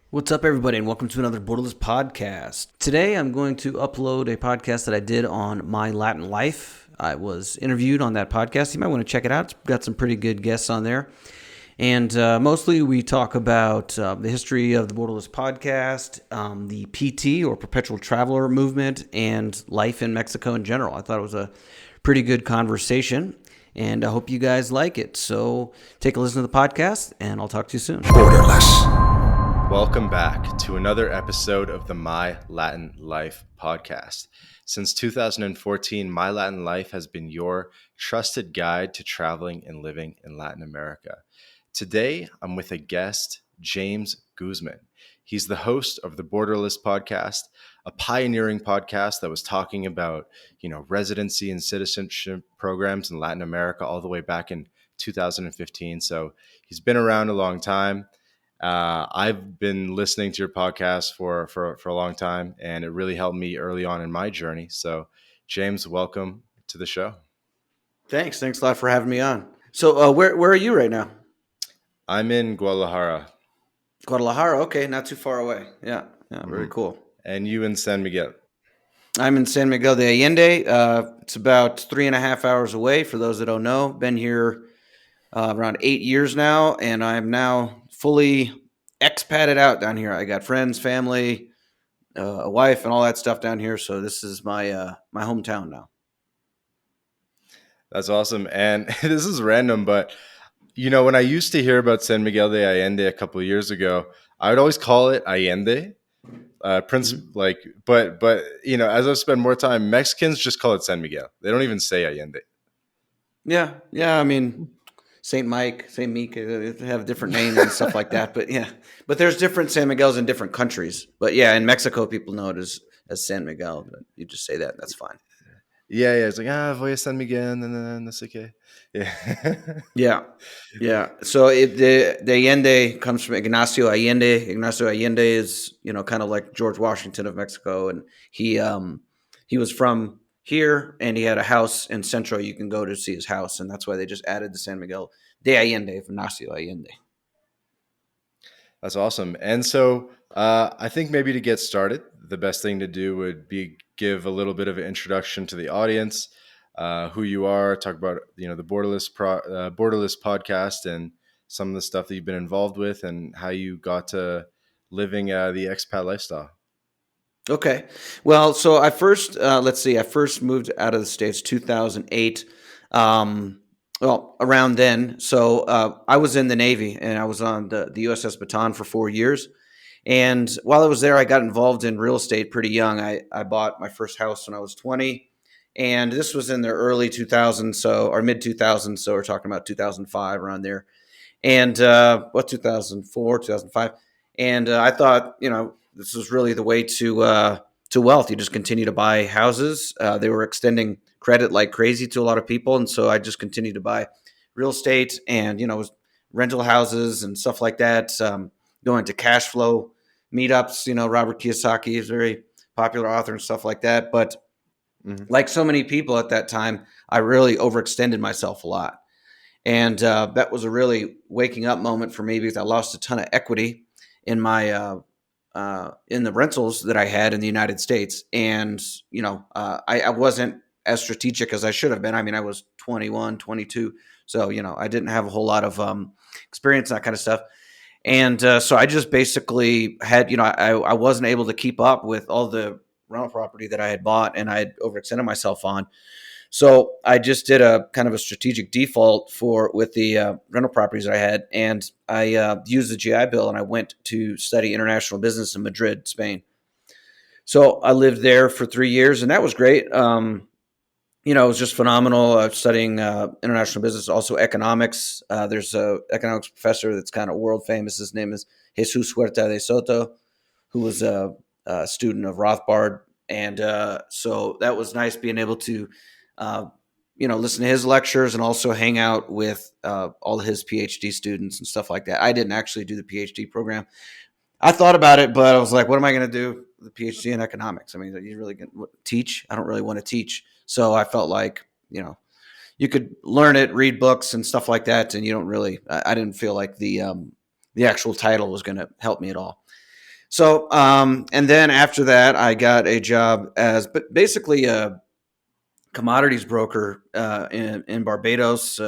What's up, everybody, and welcome to another Borderless podcast. Today, I'm going to upload a podcast that I did on my Latin life. I was interviewed on that podcast. You might want to check it out. It's got some pretty good guests on there. And mostly we talk about the history of the Borderless podcast, the PT or Perpetual Traveler movement, and life in Mexico in general. I thought it was a pretty good conversation, and I hope you guys like it. So take a listen to the podcast, and I'll talk to you soon. Borderless. Welcome back to another episode of the My Latin Life podcast. Since 2014, My Latin Life has been your trusted guide to traveling and living in Latin America. Today, I'm with a guest, James Guzman. He's the host of the Borderless podcast, a pioneering podcast that was talking about, residency and citizenship programs in Latin America all the way back in 2015. So he's been around a long time. I've been listening to your podcast for a long time, and it really helped me early on in my journey. So, James, welcome to the show. Thanks a lot for having me on. So where are you right now? I'm in Guadalajara. Guadalajara, okay, not too far away. Yeah, very cool. And you in San Miguel? I'm in San Miguel de Allende. It's about 3.5 hours away, for those that don't know. Been here around 8 years now, and I'm now fully expatted out down here. I got friends, family, a wife, and all that stuff down here. So this is my my hometown now. That's awesome. And this is random, but when I used to hear about San Miguel de Allende a couple of years ago, I would always call it Allende. Prince, but as I've spent more time, Mexicans just call it San Miguel. They don't even say Allende. Yeah. I mean, Saint Mike, Saint Meek, they have different names and stuff like that. But there's different San Miguels in different countries. But yeah, in Mexico, people know it as San Miguel. But you just say that, and that's fine. Yeah. It's like, voy a San Miguel, and no sé qué. Yeah. Yeah. So the Allende comes from Ignacio Allende. Ignacio Allende is, kind of like George Washington of Mexico. And he was from here, and he had a house in Centro. You can go to see his house. And that's why they just added the San Miguel de Allende from Ignacio Allende. That's awesome. And so I think maybe to get started, the best thing to do would be give a little bit of an introduction to the audience, who you are, talk about the Borderless podcast and some of the stuff that you've been involved with and how you got to living the expat lifestyle. Okay. Well, so I first moved out of the States 2008. Around then. So I was in the Navy, and I was on the USS Baton for 4 years. And while I was there, I got involved in real estate pretty young. I bought my first house when I was 20. And this was in the early 2000s, or mid 2000s. So we're talking about 2005, around there. And 2004, 2005. And I thought, this was really the way to wealth. You just continue to buy houses. They were extending credit like crazy to a lot of people, and so I just continued to buy real estate and rental houses and stuff like that. Going to cash flow meetups. Robert Kiyosaki is a very popular author and stuff like that. But like so many people at that time, I really overextended myself a lot, and that was a really waking up moment for me, because I lost a ton of equity in my in the rentals that I had in the United States. And, I wasn't as strategic as I should have been. I mean, I was 21, 22. So, I didn't have a whole lot of experience, that kind of stuff. And so I just basically had, I wasn't able to keep up with all the rental property that I had bought, and I had overextended myself on. So I just did a kind of a strategic default with the rental properties that I had, and I used the GI Bill, and I went to study international business in Madrid, Spain. So I lived there for 3 years, and that was great. It was just phenomenal. I was studying international business, also economics. There's a economics professor that's kind of world famous. His name is Jesus Huerta de Soto, who was a student of Rothbard, and so that was nice being able to listen to his lectures and also hang out with all his PhD students and stuff like that. I didn't actually do the PhD program. I thought about it, but I was like, what am I going to do with the PhD in economics? I mean, are you really going to teach? I don't really want to teach. So I felt like, you could learn it, read books and stuff like that. And you don't really, I didn't feel like the actual title was going to help me at all. And then after that, I got a job as, but basically a commodities broker in Barbados.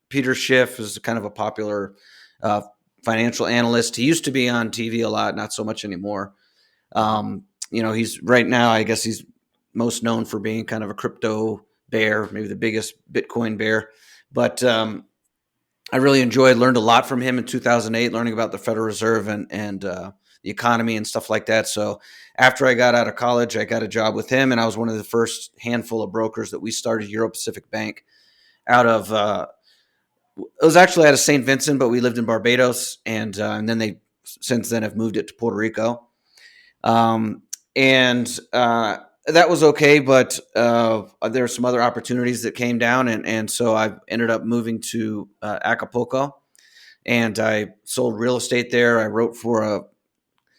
Peter Schiff is kind of a popular uh, financial analyst. He used to be on TV a lot, not so much anymore. Hmm. He's right now, I guess he's most known for being kind of a crypto bear, maybe the biggest Bitcoin bear. But I really learned a lot from him in 2008, learning about the Federal Reserve and the economy and stuff like that. So after I got out of college, I got a job with him, and I was one of the first handful of brokers that we started Euro Pacific Bank out of. It was actually out of St. Vincent, but we lived in Barbados, and then they since then have moved it to Puerto Rico. Um, and that was okay, but there were some other opportunities that came down, and so I ended up moving to Acapulco, and I sold real estate there. I wrote for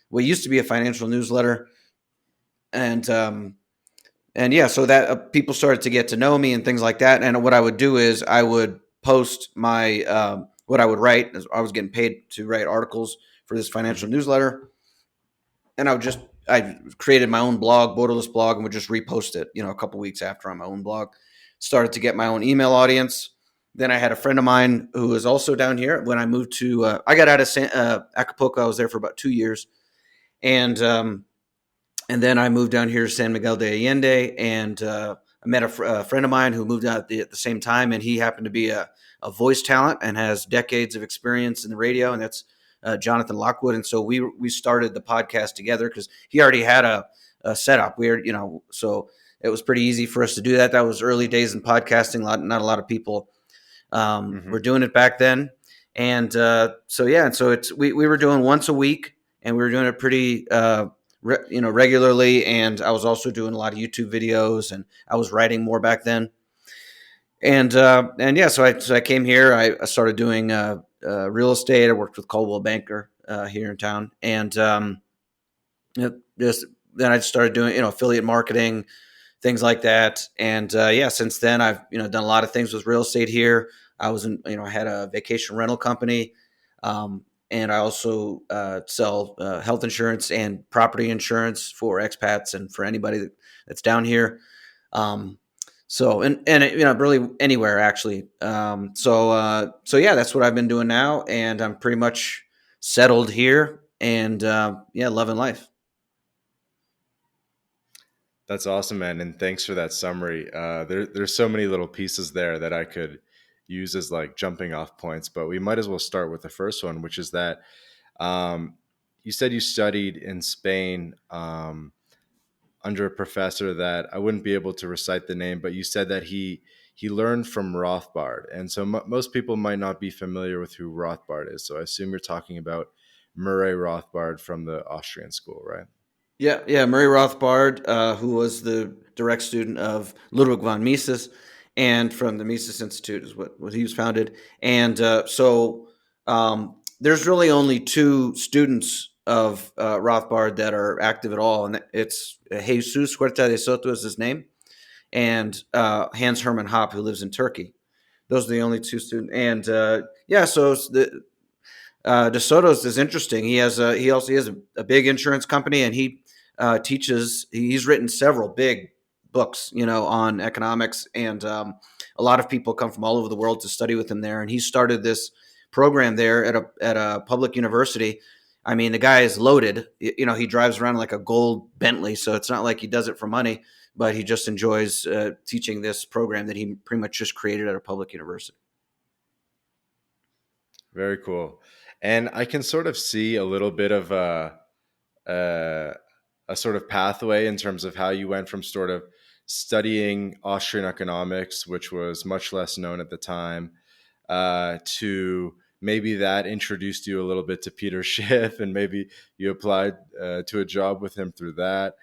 what used to be a financial newsletter, and yeah, so that people started to get to know me and things like that. And what I would do is I would post my what I would write. I was getting paid to write articles for this financial Hmm. newsletter, and I created my own blog, borderless blog, and would just repost it. A couple weeks after on my own blog, started to get my own email audience. Then I had a friend of mine who was also down here. When I moved to, I got out of Acapulco. I was there for about 2 years, and and then I moved down here to San Miguel de Allende, and I met a friend of mine who moved out at the same time, and he happened to be a voice talent and has decades of experience in the radio, and that's Jonathan Lockwood. And so we started the podcast together because he already had a setup. So it was pretty easy for us to do that. That was early days in podcasting. Not a lot of people were Hmm. doing it back then, and so yeah, and so we were doing once a week, and we were doing it pretty. Regularly, and I was also doing a lot of YouTube videos, and I was writing more back then. And yeah, so I came here. I started doing real estate. I worked with Coldwell Banker here in town, and just then I started doing affiliate marketing, things like that. And yeah, since then I've done a lot of things with real estate here. I had a vacation rental company, and I also sell health insurance and property insurance for expats and for anybody that's down here. Um, so really anywhere actually. So yeah, that's what I've been doing now, and I'm pretty much settled here, and yeah, loving life. That's awesome, man, and thanks for that summary. There's so many little pieces there that I could use as like jumping off points, but we might as well start with the first one, which is that um, you said you studied in Spain under a professor that I wouldn't be able to recite the name, but you said that he learned from Rothbard, and so most people might not be familiar with who Rothbard is. So I assume you're talking about Murray Rothbard from the Austrian school, right? Yeah, yeah. Murray Rothbard, who was the direct student of Ludwig von Mises, and from the Mises Institute is what he was founded. And there's really only two students of Rothbard that are active at all, and it's Jesus Huerta de Soto is his name, and Hans Hermann Hoppe, who lives in Turkey. Those are the only two students. And yeah, so De Soto's is interesting. He also has a big insurance company, and he teaches. He's written several big books, on economics, and a lot of people come from all over the world to study with him there. And he started this program there at a public university. I mean, the guy is loaded. He drives around like a gold Bentley, so it's not like he does it for money, but he just enjoys teaching this program that he pretty much just created at a public university. Very cool. And I can sort of see a little bit of a, a sort of pathway in terms of how you went from sort of studying Austrian economics, which was much less known at the time, to maybe that introduced you a little bit to Peter Schiff, and maybe you applied to a job with him through that.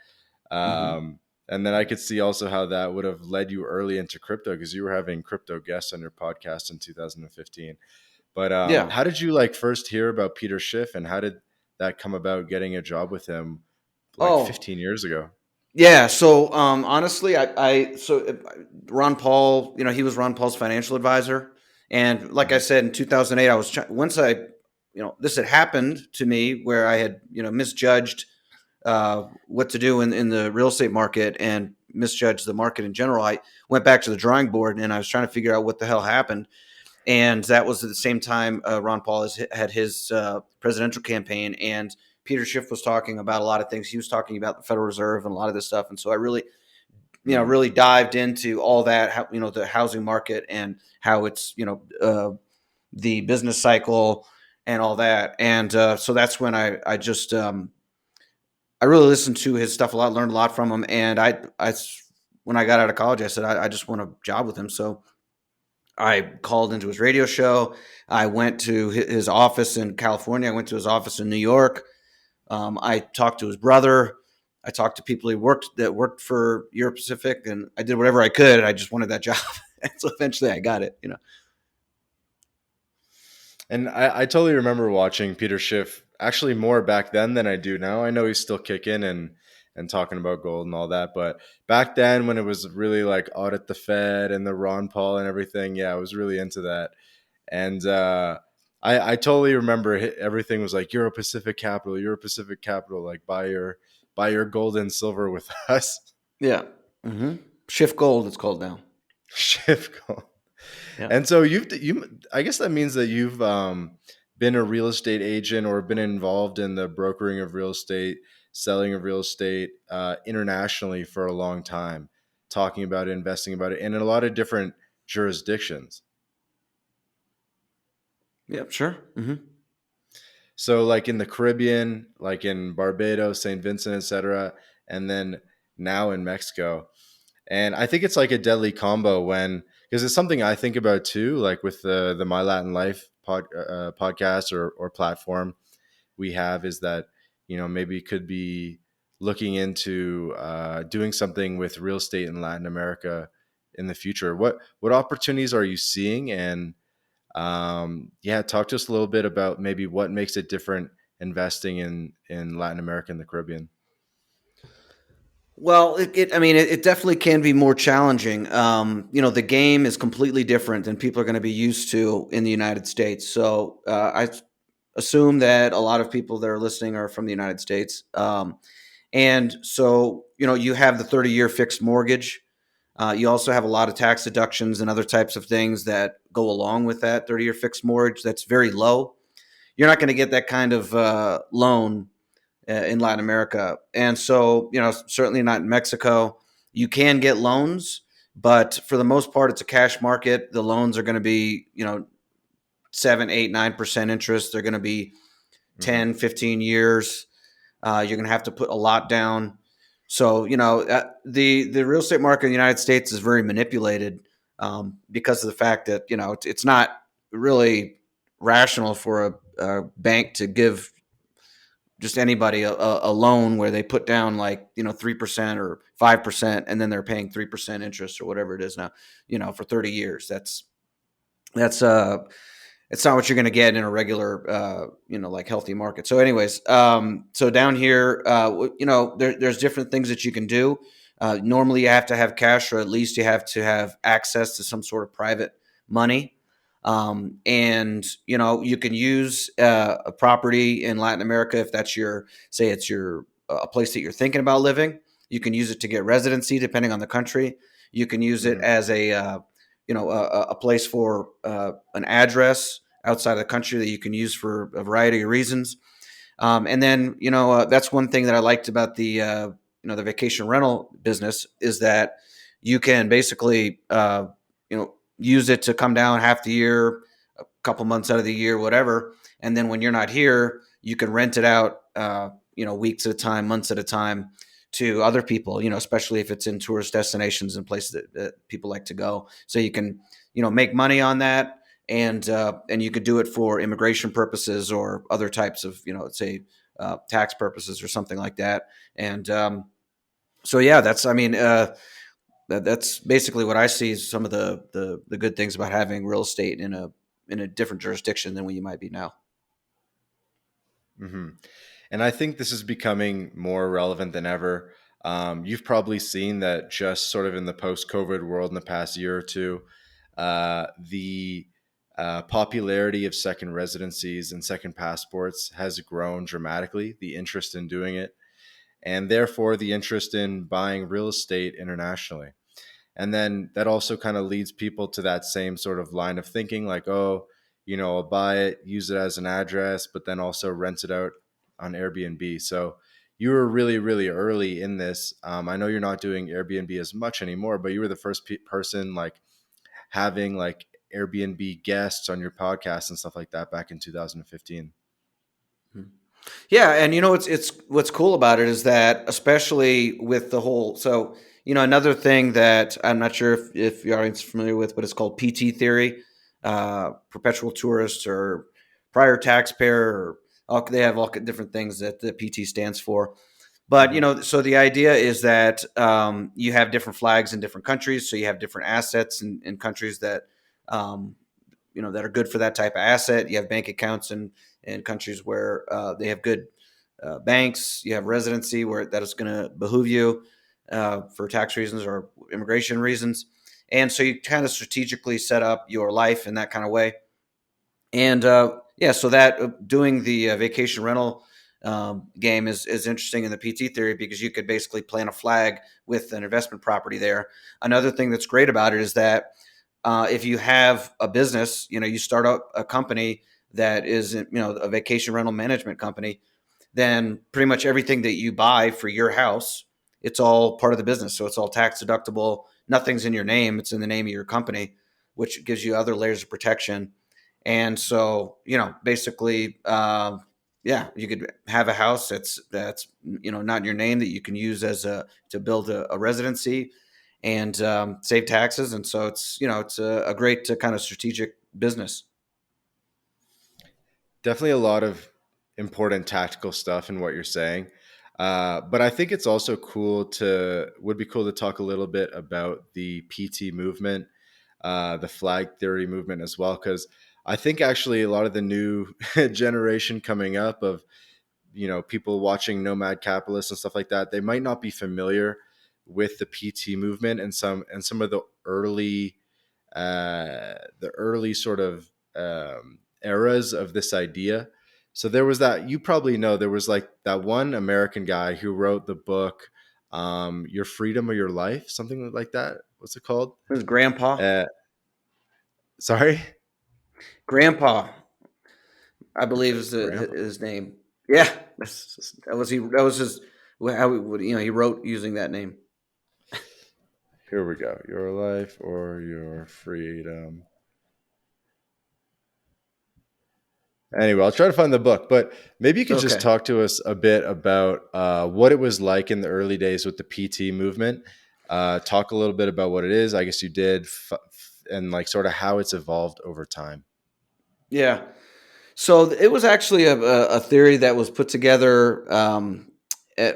Hmm. And then I could see also how that would have led you early into crypto because you were having crypto guests on your podcast in 2015. But Yeah. how did you like first hear about Peter Schiff, and how did that come about getting a job with him like Oh, 15 years ago? yeah. So honestly, Ron Paul, he was Ron Paul's financial advisor, and like I Hmm. said, in 2008, once I this had happened to me where I had, misjudged what to do in the real estate market and misjudged the market in general. I went back to the drawing board and I was trying to figure out what the hell happened. And that was at the same time Ron Paul had his presidential campaign, and Peter Schiff was talking about a lot of things. He was talking about the Federal Reserve and a lot of this stuff. And so I really, really dived into all that, how, the housing market and how it's, the business cycle and all that. And so that's when I just, I really listened to his stuff a lot, learned a lot from him. And when I got out of college, I said, I just want a job with him. So I called into his radio show. I went to his office in California. I went to his office in New York. I talked to his brother. I talked to people that worked for Europe Pacific, and I did whatever I could. I just wanted that job, and so eventually I got it. And I totally remember watching Peter Schiff actually more back then than I do now. I know he's still kicking and talking about gold and all that, but back then when it was really like audit the Fed and the Ron Paul and everything, yeah, I was really into that. And I totally remember everything was like Euro Pacific Capital, Euro Pacific Capital, like buy your gold and silver with us. Yeah. Mm-hmm. Shift Gold, it's called now. Shift gold. Yeah. And so I guess that means that you've been a real estate agent or been involved in the brokering of real estate, selling of real estate internationally for a long time, talking about it, investing about it, and in a lot of different jurisdictions. Yeah, sure. Mm-hmm. So like in the Caribbean, like in Barbados, St. Vincent, etc., and then now in Mexico. And I think it's like a deadly combo when, because it's something I think about too, like with the My Latin Life podcast or platform we have, is that, maybe could be looking into doing something with real estate in Latin America in the future. What opportunities are you seeing? And yeah, talk to us a little bit about maybe what makes it different investing in Latin America and the Caribbean. Well, I mean, it definitely can be more challenging. The game is completely different than people are going to be used to in the United States. So I assume that a lot of people that are listening are from the United States. And so, you have the 30-year fixed mortgage. You also have a lot of tax deductions and other types of things that go along with that 30-year fixed mortgage that's very low. You're not going to get that kind of loan in Latin America. And so, certainly not in Mexico. You can get loans, but for the most part, it's a cash market. The loans are going to be, 7, 8, 9% interest. They're going to be Mm-hmm. 10, 15 years. You're going to have to put a lot down. So, the real estate market in the United States is very manipulated because of the fact that, it's not really rational for a bank to give just anybody a loan where they put down like 3% or 5%, and then they're paying 3% interest or whatever it is now, for 30 years. That's it's not what you're going to get in a regular like healthy market. So anyways, so down here, there's different things that you can do. Normally you have to have cash, or at least you have to have access to some sort of private money. And you can use a property in Latin America if that's say it's your a place that you're thinking about living. You can use it to get residency, depending on the country. You can use it Mm-hmm. as a place for an address outside of the country that you can use for a variety of reasons. And then that's one thing that I liked about the vacation rental business, is that you can basically use it to come down half the year, a couple months out of the year, whatever. And then when you're not here, you can rent it out, weeks at a time, months at a time, to other people, especially if it's in tourist destinations and places that people like to go. So you can, make money on that. And you could do it for immigration purposes or other types of, let's say, tax purposes or something like that. And so, yeah, that's basically what I see as some of the good things about having real estate in a different jurisdiction than where you might be now. Mm-hmm. And I think this is becoming more relevant than ever. You've probably seen that just sort of in the post-COVID world in the past year or two, the Popularity of second residencies and second passports has grown dramatically, the interest in doing it, and therefore the interest in buying real estate internationally. And then that also kind of leads people to that same sort of line of thinking, like, oh, I'll buy it, use it as an address, but then also rent it out on Airbnb. So you were really, really early in this. I know you're not doing Airbnb as much anymore, but you were the first person like having like Airbnb guests on your podcast and stuff like that back in 2015. Yeah, and it's what's cool about it is that, especially with the whole, so another thing that I'm not sure if your audience is familiar with, but it's called PT theory, perpetual tourist or prior taxpayer, or they have all different things that the PT stands for. But Mm-hmm. so the idea is that you have different flags in different countries, so you have different assets in countries that um, that are good for that type of asset. You have bank accounts in countries where they have good banks. You have residency where that is going to behoove you for tax reasons or immigration reasons. And so you kind of strategically set up your life in that kind of way. And yeah, so that doing the vacation rental game is interesting in the PT theory, because you could basically plant a flag with an investment property there. Another thing that's great about it is that if you have a business, you start up a company that is, a vacation rental management company, then pretty much everything that you buy for your house, it's all part of the business. So it's all tax deductible. Nothing's in your name. It's in the name of your company, which gives you other layers of protection. And so, basically, yeah, you could have a house that's not in your name, that you can use as to build a residency and save taxes. And so it's a great kind of strategic business. Definitely a lot of important tactical stuff in what you're saying. But I think it's also would be cool to talk a little bit about the PT movement, the flag theory movement as well, because I think actually a lot of the new generation coming up of, people watching Nomad Capitalists and stuff like that, they might not be familiar with the PT movement and some of the early sort of eras of this idea. So there was that, you probably know, there was like that one American guy who wrote the book, Your Freedom or Your Life, something like that. What's it called? This is Grandpa. Uh, sorry? Grandpa, I believe is Grandpa? his name. Yeah, that was he. That was his. How he wrote using that name. Here we go. Your life or your freedom. Anyway, I'll try to find the book, but maybe you could just Okay. talk to us a bit about what it was like in the early days with the PT movement. Talk a little bit about what it is. I guess you did, and like sort of how it's evolved over time. Yeah. So it was actually a theory that was put together a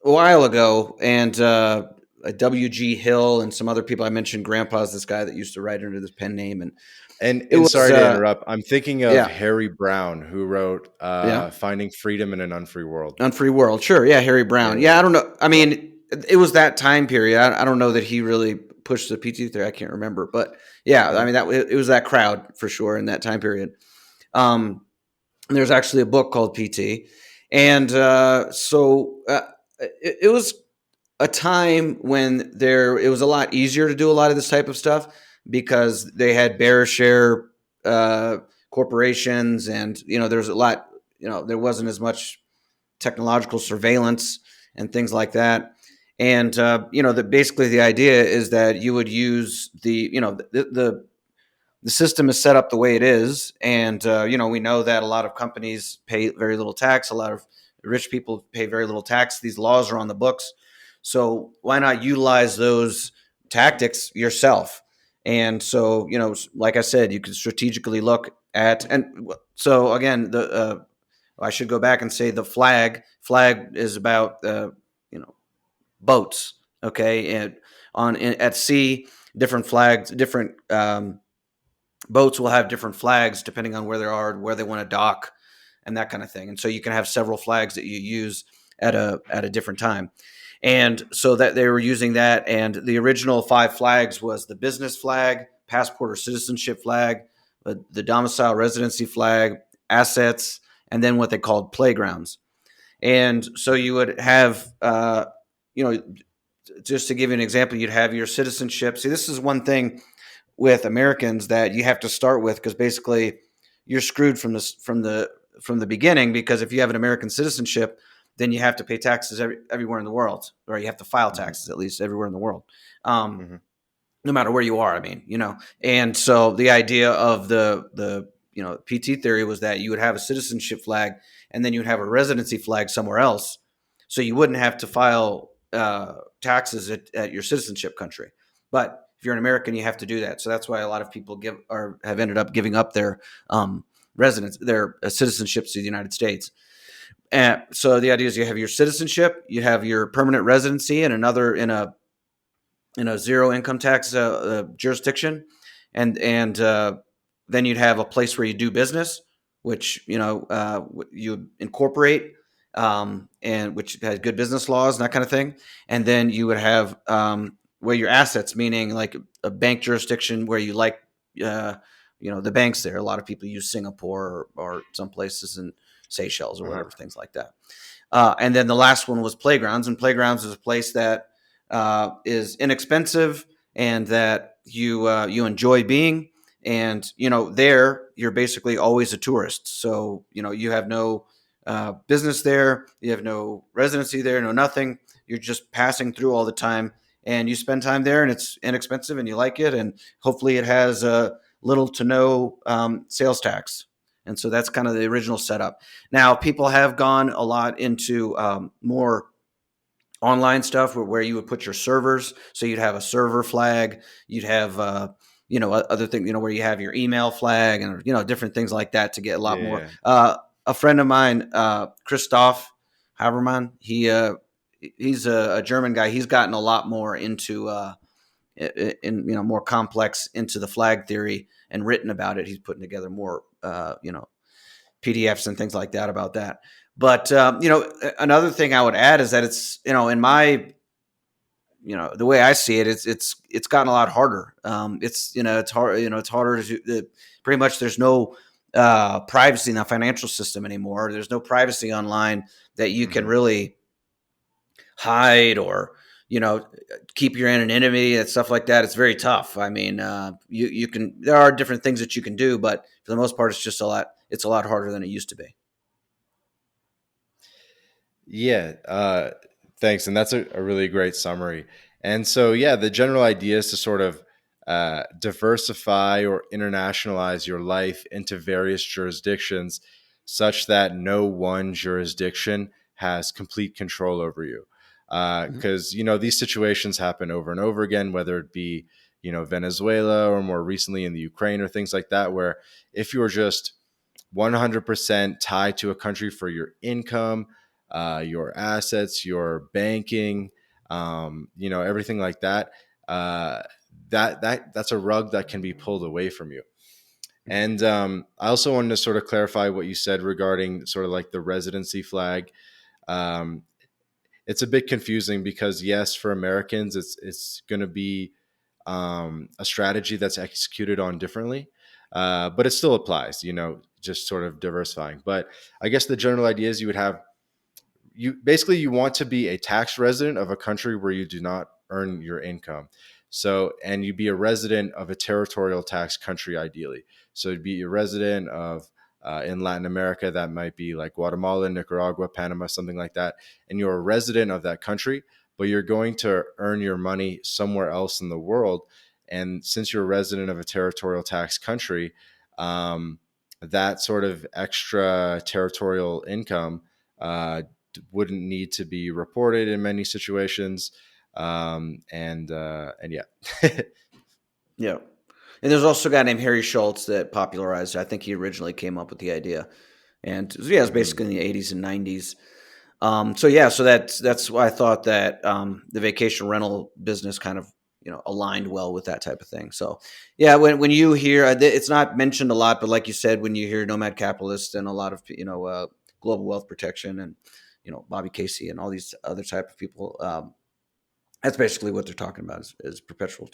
while ago, and W.G. Hill and some other people. I mentioned Grandpa's this guy that used to write under this pen name, and And it and was sorry to interrupt. I'm thinking of yeah, Harry Brown, who wrote yeah. "Finding Freedom in an Unfree World." Unfree World, sure, yeah, Harry Brown. Yeah, Yeah, I don't know. I yeah, mean, it was that time period. I don't know that he really pushed the PT theory. I can't remember, but yeah, I yeah. mean it was that crowd for sure in that time period. Um, there's actually a book called PT, and it was a time when it was a lot easier to do a lot of this type of stuff, because they had bear share uh, corporations, and there's a lot. There wasn't as much technological surveillance and things like that. And basically the idea is that you would use the system is set up the way it is, and we know that a lot of companies pay very little tax. A lot of rich people pay very little tax. These laws are on the books, so why not utilize those tactics yourself? And so, like I said, you can strategically look at, and so again, the I should go back and say the flag is about boats. Okay, and at sea, different flags, different boats will have different flags depending on where they are, where they want to dock, and that kind of thing. And so you can have several flags that you use at a different time. And so that they were using that, and the original five flags was the business flag, passport or citizenship flag, the domicile, residency flag, assets, and then what they called playgrounds. And so you would have, you know, just to give you an example, you'd have your citizenship. See, this is one thing with Americans that you have to start with, because basically you're screwed from the beginning, because if you have an American citizenship, then you have to pay taxes everywhere in the world, or you have to file Hmm. taxes at least everywhere in the world. Um, Hmm. no matter where you are, I mean, and so the idea of the PT theory was that you would have a citizenship flag, and then you would have a residency flag somewhere else, so you wouldn't have to file taxes at your citizenship country. But if you're an American, you have to do that. So that's why a lot of people have ended up giving up their residence, their citizenships to the United States. And so the idea is you have your citizenship, you have your permanent residency in a zero income tax jurisdiction, and then you'd have a place where you do business, which you incorporate, and which has good business laws and that kind of thing. And then you would have where your assets, meaning like a bank jurisdiction where you like uh, the banks there. A lot of people use Singapore or some places in Seychelles or Uh-huh. whatever, things like that. And then the last one was playgrounds, and playgrounds is a place that is inexpensive and that you enjoy being. And there you're basically always a tourist. So you have no business there, you have no residency there, no nothing. You're just passing through all the time, and you spend time there, and it's inexpensive, and you like it, and hopefully it has little to no sales tax. And so that's kind of the original setup. Now, people have gone a lot into more online stuff where you would put your servers. So you'd have a server flag, you'd have, other things, where you have your email flag and, different things like that to get a lot more. Yeah. A friend of mine, Christoph Habermann, he's a German guy. He's gotten a lot more into, more complex into the flag theory and written about it. He's putting together more, PDFs and things like that about that. But another thing I would add is that it's in my the way I see it, it's gotten a lot harder. It's hard. It's harder to pretty much. There's no privacy in the financial system anymore. There's no privacy online that you can Hmm. really hide or keep your anonymity and stuff like that. It's very tough. I mean, you can. There are different things that you can do, but for the most part, it's just a lot. It's a lot harder than it used to be. Yeah, thanks. And that's a really great summary. And so, yeah, the general idea is to sort of diversify or internationalize your life into various jurisdictions such that no one jurisdiction has complete control over you. Mhm. Because, these situations happen over and over again, whether it be, Venezuela or more recently in the Ukraine or things like that, where if you're just 100% tied to a country for your income, your assets, your banking, everything like that. That's a rug that can be pulled away from you. Mhm. And I also wanted to sort of clarify what you said regarding sort of like the residency flag. Um, it's a bit confusing because yes, for Americans, it's going to be a strategy that's executed on differently, but it still applies. Just sort of diversifying. But I guess the general idea is you want to be a tax resident of a country where you do not earn your income. So, and you be a resident of a territorial tax country, ideally. So, you'd be a resident of in Latin America, that might be like Guatemala, Nicaragua, Panama, something like that. And you're a resident of that country, but you're going to earn your money somewhere else in the world. And since you're a resident of a territorial tax country, um, that sort of extra territorial income wouldn't need to be reported in many situations. And yeah. Yeah. And there's also a guy named Harry Schultz that popularized it. I think he originally came up with the idea. And yeah, it was Hmm. basically in the 80s and 90s. So yeah, so that's why I thought that the vacation rental business kind of aligned well with that type of thing. So yeah, when you hear it's not mentioned a lot, but like you said, when you hear nomad capitalist and a lot of global wealth protection and Bobby Casey and all these other type of people, that's basically what they're talking about is perpetual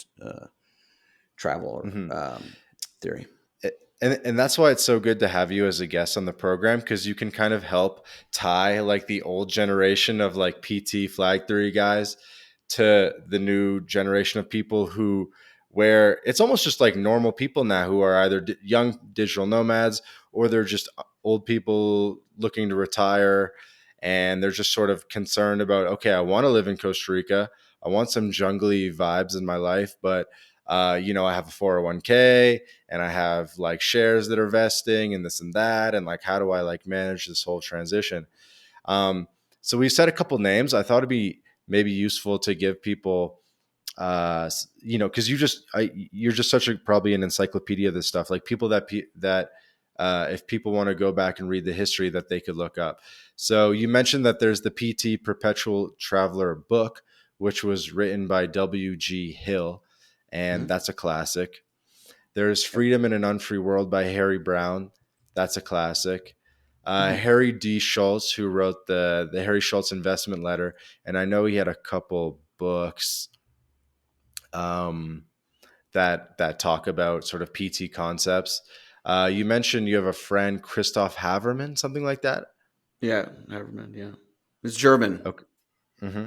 travel or Hmm. theory. And that's why it's so good to have you as a guest on the program, because you can kind of help tie like the old generation of like PT flag theory guys to the new generation of people who, where it's almost just like normal people now who are either young digital nomads, or they're just old people looking to retire, and they're just sort of concerned about, okay, I want to live in Costa Rica, I want some jungly vibes in my life, but I have a 401k and I have like shares that are vesting and this and that, and like how do I like manage this whole transition? Um, so we said a couple names. I thought it'd be maybe useful to give people, because you're just such a probably an encyclopedia of this stuff. Like people that if people want to go back and read the history, that they could look up. So you mentioned that there's the PT Perpetual Traveler book, which was written by W.G. Hill, and Mhm. that's a classic. There's Freedom in an Unfree World by Harry Brown. That's a classic. Mhm. Harry D. Schultz, who wrote the Harry Schultz Investment Letter, and I know he had a couple books um, that talk about sort of PT concepts. You mentioned you have a friend, Christoph Haverman, something like that. Yeah, Haverman. Yeah, it's German. Okay. hmm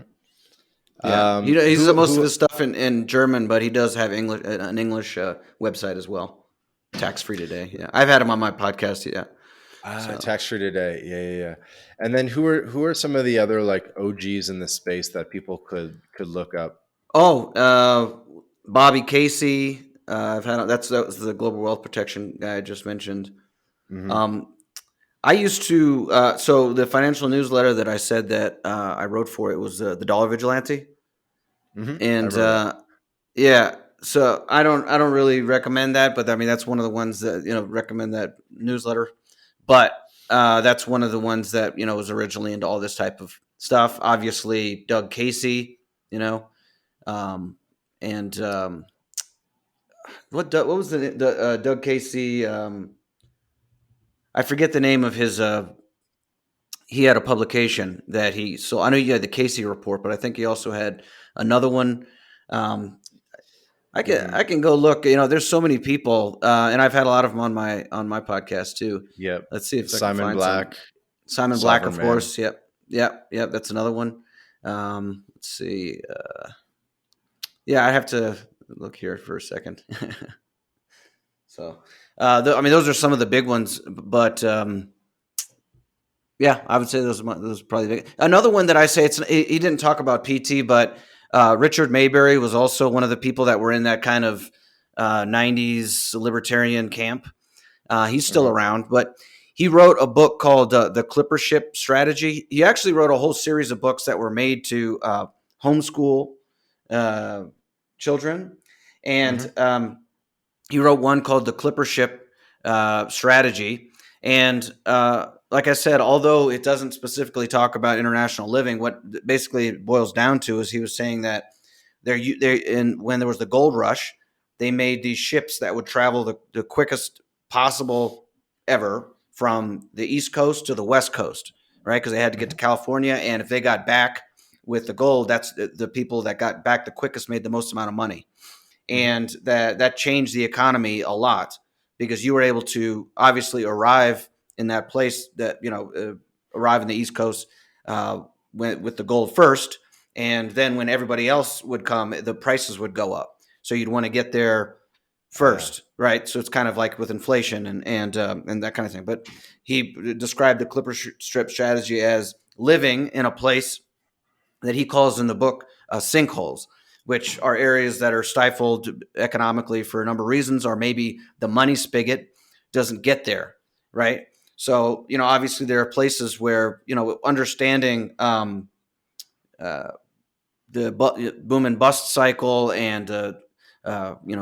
Yeah, he's who most of who his stuff in German, but he does have English an English website as well. Tax free today. Yeah, I've had him on my podcast. Yeah. So Tax Free Today. Yeah. And then who are some of the other like OGs in the space that people could look up? Bobby Casey. I've had that was the global wealth protection guy I just mentioned. hmm Um, I used to so the financial newsletter that I said that I wrote for, it was the Dollar Vigilante, I and remember that. yeah. So I don't really recommend that, but I mean that's one of the ones that recommend that newsletter. But that's one of the ones that was originally into all this type of stuff. Obviously, Doug Casey, you know, um, and what was the Doug Casey? I forget the name of his. He had a publication that he. So I know you had the Casey report, but I think he also had another one. Um, I can hmm I can go look. There's so many people, and I've had a lot of them on my podcast too. Yep. Let's see if I can Simon find some. Black, Simon Black, Sovereign of Man. course. Yep. That's another one. Let's see. Yeah, I have to look here for a second. So, I mean, those are some of the big ones, but yeah, I would say those are probably big. Another one that I say he didn't talk about PT, but Richard Mayberry was also one of the people that were in that kind of '90s libertarian camp. He's still hmm around, but he wrote a book called the Clippership Strategy. He actually wrote a whole series of books that were made to homeschool uh, children, and hmm he wrote one called the Clippership Strategy. And like I said, although it doesn't specifically talk about international living, what basically it boils down to is he was saying that when there was the gold rush, they made these ships that would travel the quickest possible ever from the East Coast to the West Coast, right? Because they had to get to hmm California, and if they got back with the gold, that's the people that got back the quickest made the most amount of money, hmm and that changed the economy a lot because you were able to obviously arrive in that place that arrive in the East Coast with the gold first, and then when everybody else would come, the prices would go up. So you'd want to get there Uh, first, right? So it's kind of like with inflation and that kind of thing. But he described the Clipper strip strategy as living in a place that he calls in the book sinkholes, which are areas that are stifled economically for a number of reasons, or maybe the money spigot doesn't get there, right? So, obviously there are places where, understanding uh, the boom and bust cycle and,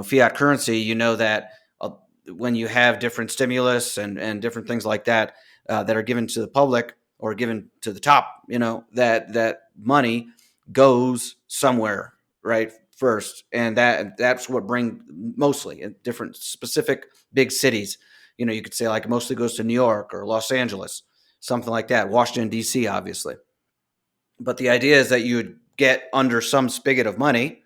fiat currency, that uh, when you have different stimulus and different things like that are given to the public or given to the top, that money goes somewhere, right? First, and that's what bring mostly in different specific big cities. You could say like mostly goes to New York or Los Angeles, something like that. Washington D.C. obviously, but the idea is that you would get under some spigot of money,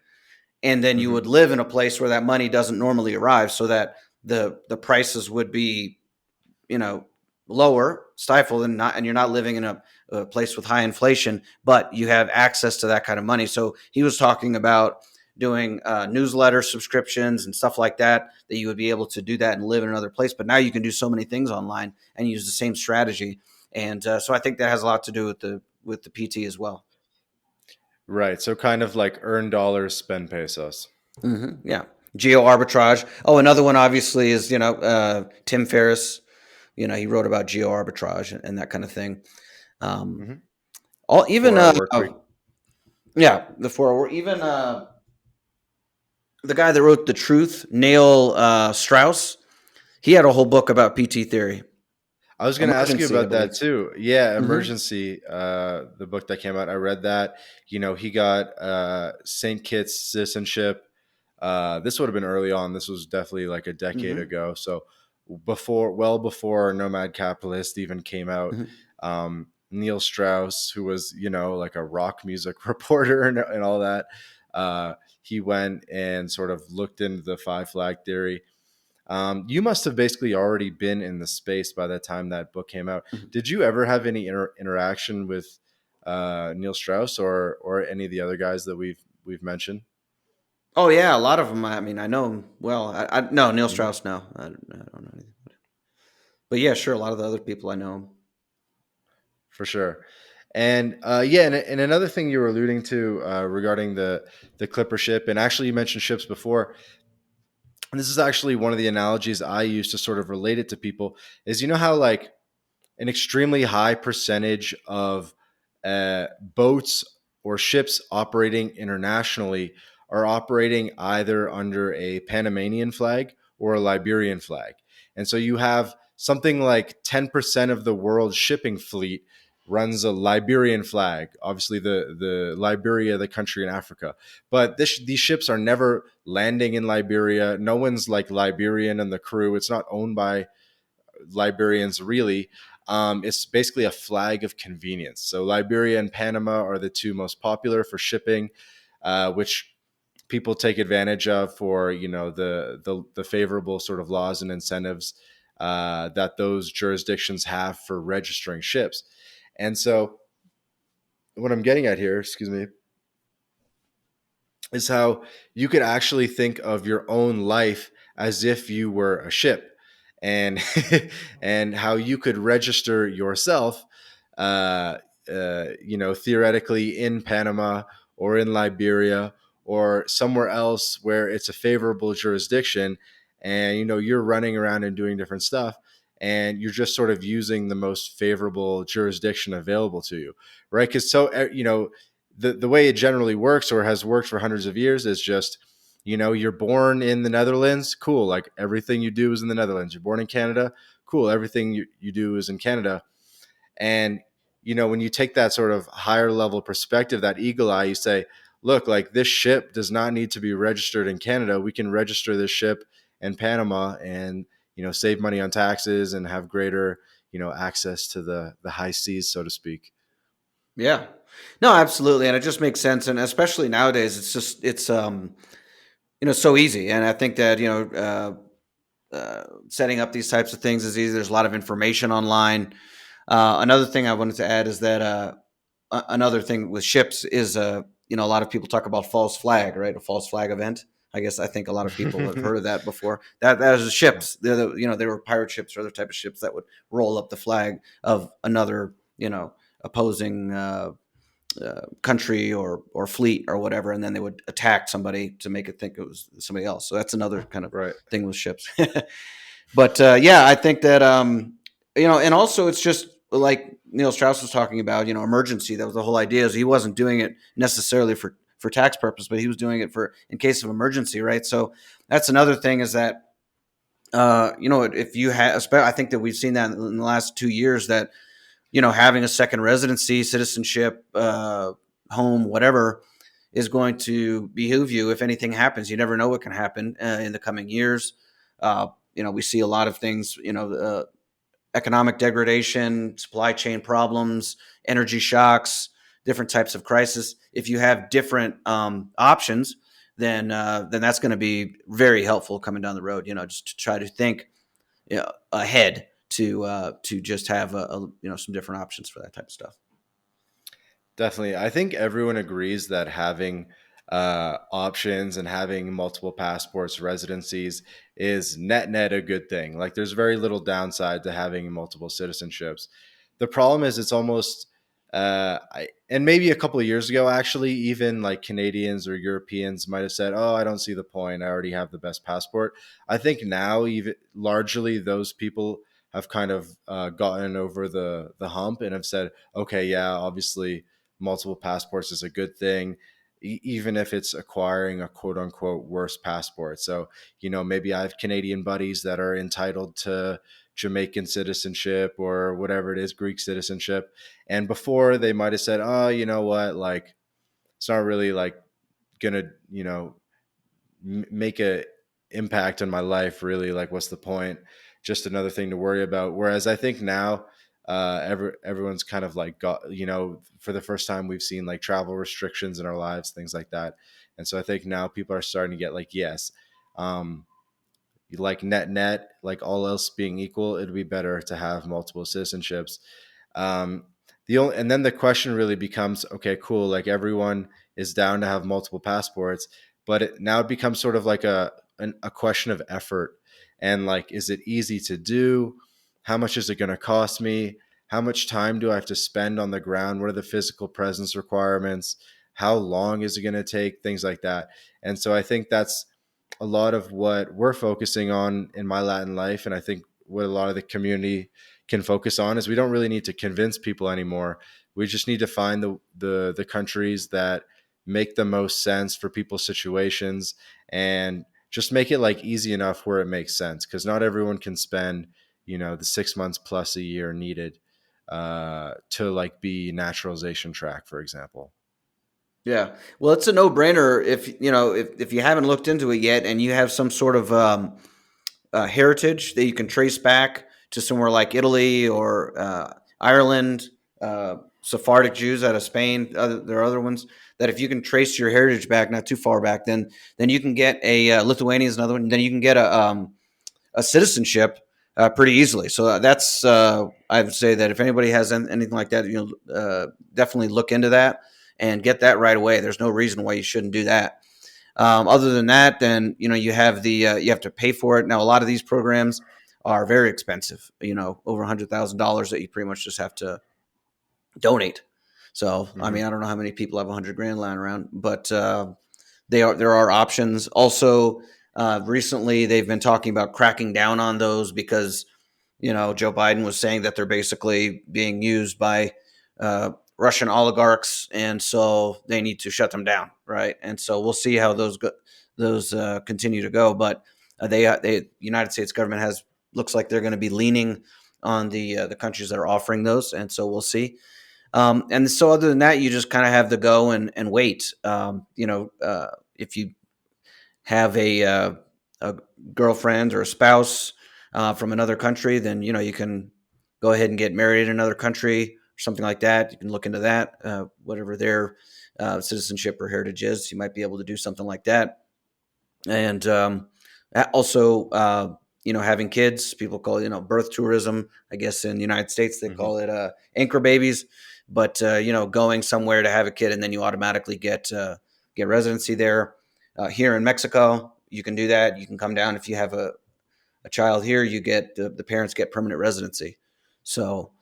and then you hmm would live in a place where that money doesn't normally arrive, so that the prices would be, you know, lower, stifled, and not, and you're not living in a place with high inflation, but you have access to that kind of money. So he was talking about doing newsletter subscriptions and stuff like that, that you would be able to do that and live in another place. But now you can do so many things online and use the same strategy. And so I think that has a lot to do with the PT as well. Right. So kind of like earn dollars, spend pesos. Yeah. Geo arbitrage. Oh, another one obviously is, Tim Ferriss. He wrote about geo arbitrage and that kind of thing. Um, Hmm. all even 4 hour work week. yeah, the four, or even the guy that wrote The Truth, Neil Strauss. He had a whole book about PT theory, I was going to ask you emergency, I about that believe. too. Yeah, Hmm. Emergency, the book that came out. I read that. He got St. Kitts citizenship. This would have been early on. This was definitely like a decade Hmm. ago. So well before Nomad Capitalist even came out. Hmm. Neil Strauss, who was like a rock music reporter and all that, he went and sort of looked into the five flag theory. You must have basically already been in the space by the time that book came out. Did you ever have any interaction with Neil Strauss or any of the other guys that we've mentioned? Oh yeah, a lot of them. I mean, I know him well. I no Neil Mhm. Strauss. No, I don't know anything. But yeah, sure. A lot of the other people I know him. For sure. And yeah, and another thing you were alluding to regarding the Clipper ship, and actually you mentioned ships before. And this is actually one of the analogies I use to sort of relate it to people. Is how like an extremely high percentage of boats or ships operating internationally are operating either under a Panamanian flag or a Liberian flag. And so you have something like 10% of the world's shipping fleet runs a Liberian flag. Obviously, the Liberia, the country in Africa. But these ships are never landing in Liberia. No one's like Liberian in the crew. It's not owned by Liberians really. It's basically a flag of convenience. So Liberia and Panama are the two most popular for shipping, which people take advantage of for the favorable sort of laws and incentives that those jurisdictions have for registering ships. And so what I'm getting at here, excuse me, is how you could actually think of your own life as if you were a ship, and and how you could register yourself theoretically in Panama or in Liberia or somewhere else where it's a favorable jurisdiction, and you're running around and doing different stuff, and you're just sort of using the most favorable jurisdiction available to you, right? Because the way it generally works or has worked for hundreds of years is just you're born in the Netherlands, cool, like everything you do is in the Netherlands. You're born in Canada, cool, everything you do is in Canada. And when you take that sort of higher level perspective, that eagle eye, you say, look, like this ship does not need to be registered in Canada. We can register this ship in Panama and save money on taxes and have greater access to the high seas, so to speak. Yeah. No, absolutely, and it just makes sense, and especially nowadays, it's so easy, and I think that setting up these types of things is easy. There's a lot of information online. Another thing I wanted to add is that another thing with ships is a lot of people talk about false flag, right? A false flag event. I think a lot of people have heard of that before. That is ships. They were pirate ships or other type of ships that would roll up the flag of another opposing country or fleet or whatever, and then they would attack somebody to make it think it was somebody else. So that's another kind of Right. thing with ships. But yeah, I think that and also it's just like Neil Strauss was talking about, emergency. That was the whole idea. Is he wasn't doing it necessarily for tax purpose, but he was doing it for in case of emergency, right? So that's another thing is that if you have, I think that we've seen that in the last 2 years that having a second residency, citizenship, home, whatever, is going to behoove you if anything happens. You never know what can happen in the coming years. We see a lot of things, economic degradation, supply chain problems, energy shocks, different types of crisis. If you have different options, then that's going to be very helpful coming down the road. Just to try to think, ahead to just have some different options for that type of stuff. Definitely. I think everyone agrees that having options and having multiple passports, residencies is net a good thing. Like there's very little downside to having multiple citizenships. The problem is it's almost, and maybe a couple of years ago, actually, even like Canadians or Europeans might have said, oh, I don't see the point. I already have the best passport. I think now, even largely, those people have kind of gotten over the hump and have said, okay, yeah, obviously multiple passports is a good thing, even if it's acquiring a quote unquote worse passport. So, maybe I have Canadian buddies that are entitled to Jamaican citizenship or whatever it is, Greek citizenship. And before they might have said, oh, you know what, like it's not really like gonna, make a impact on my life really. Like what's the point? Just another thing to worry about. Whereas I think now everyone's kind of like got, for the first time we've seen like travel restrictions in our lives, things like that. And so I think now people are starting to get like, yes, um like net, like all else being equal, it'd be better to have multiple citizenships. um and then the question really becomes, okay, cool, like everyone is down to have multiple passports, but now it becomes sort of like a question of effort, and like, is it easy to do? How much is it going to cost me? How much time do I have to spend on the ground? What are the physical presence requirements? How long is it going to take? Things like that. And so I think that's a lot of what we're focusing on in My Latin Life. And I think what a lot of the community can focus on is we don't really need to convince people anymore. We just need to find the countries that make the most sense for people's situations, and just make it like easy enough where it makes sense. Cause not everyone can spend, the 6 months plus a year needed to like be naturalization track, for example. Yeah. Well, it's a no-brainer if you haven't looked into it yet and you have some sort of heritage that you can trace back to somewhere like Italy or Ireland, Sephardic Jews out of Spain. There are other ones that if you can trace your heritage back, not too far back, then you can get a Lithuania is another one. Then you can get a citizenship pretty easily. So that's I would say that if anybody has anything like that, definitely look into that and get that right away. There's no reason why you shouldn't do that. Other than that, then you have you have to pay for it. Now, a lot of these programs are very expensive. Over $100,000 that you pretty much just have to donate. So, I Mm-hmm. mean, I don't know how many people have 100 grand lying around, but there are options. Also, recently they've been talking about cracking down on those because Joe Biden was saying that they're basically being used by Russian oligarchs, and so they need to shut them down, right? And so we'll see how those continue to go. But the United States government looks like they're going to be leaning on the countries that are offering those, and so we'll see. And so other than that, you just kind of have to go and wait. If you have a girlfriend or a spouse from another country, then you can go ahead and get married in another country or something like that. You can look into that, whatever their citizenship or heritage is. You might be able to do something like that. And also, having kids, people call it, birth tourism. I guess in the United States they Mm-hmm. call it anchor babies. But going somewhere to have a kid and then you automatically get residency there. Here in Mexico, you can do that. You can come down if you have a child here. You get the parents get permanent residency. So,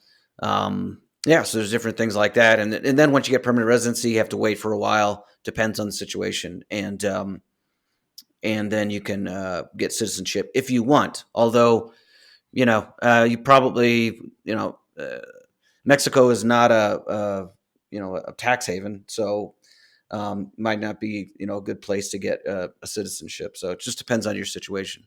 yeah, so there's different things like that, and then once you get permanent residency, you have to wait for a while. Depends on the situation, and then you can get citizenship if you want. Although, you probably, Mexico is not a tax haven, so might not be a good place to get a citizenship. So it just depends on your situation.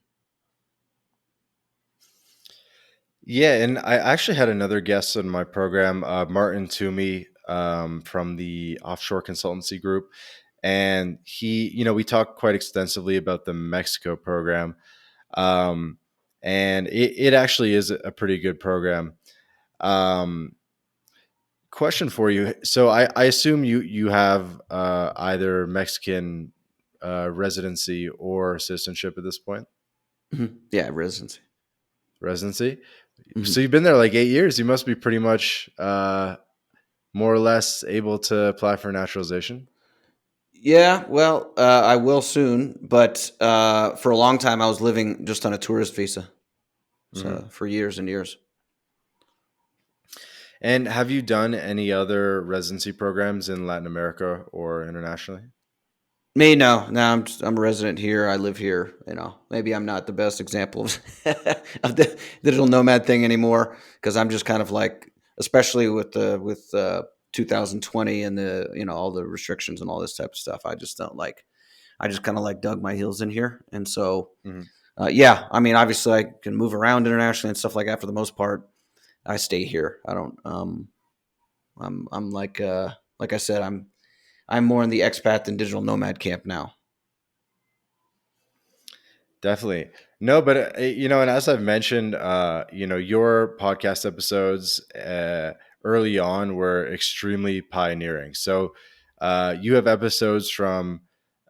Yeah, and I actually had another guest on my program, Martin Toomey, from the offshore consultancy group, and he, we talked quite extensively about the Mexico program, um, and it actually is a pretty good program. Um, Question for you: so I assume you have either Mexican residency or citizenship at this point? Yeah, residency. Residency. So Mhm. you've been there like 8 years. You must be pretty much more or less able to apply for naturalization. Yeah, well, I will soon, but for a long time I was living just on a tourist visa, Hmm. so for years and years. And have you done any other residency programs in Latin America or internationally? Me, no, no, I'm a resident here. I live here. Maybe I'm not the best example of, of the digital nomad thing anymore because I'm just kind of like, especially with 2020 and the all the restrictions and all this type of stuff. I just don't like. I just kind of like dug my heels in here, and so Hmm. yeah. I mean, obviously, I can move around internationally and stuff like that. For the most part, I stay here. I don't. I'm like I said, I'm more in the expat than digital nomad camp now. Definitely. No, but and as I've mentioned, your podcast episodes early on were extremely pioneering. So you have episodes from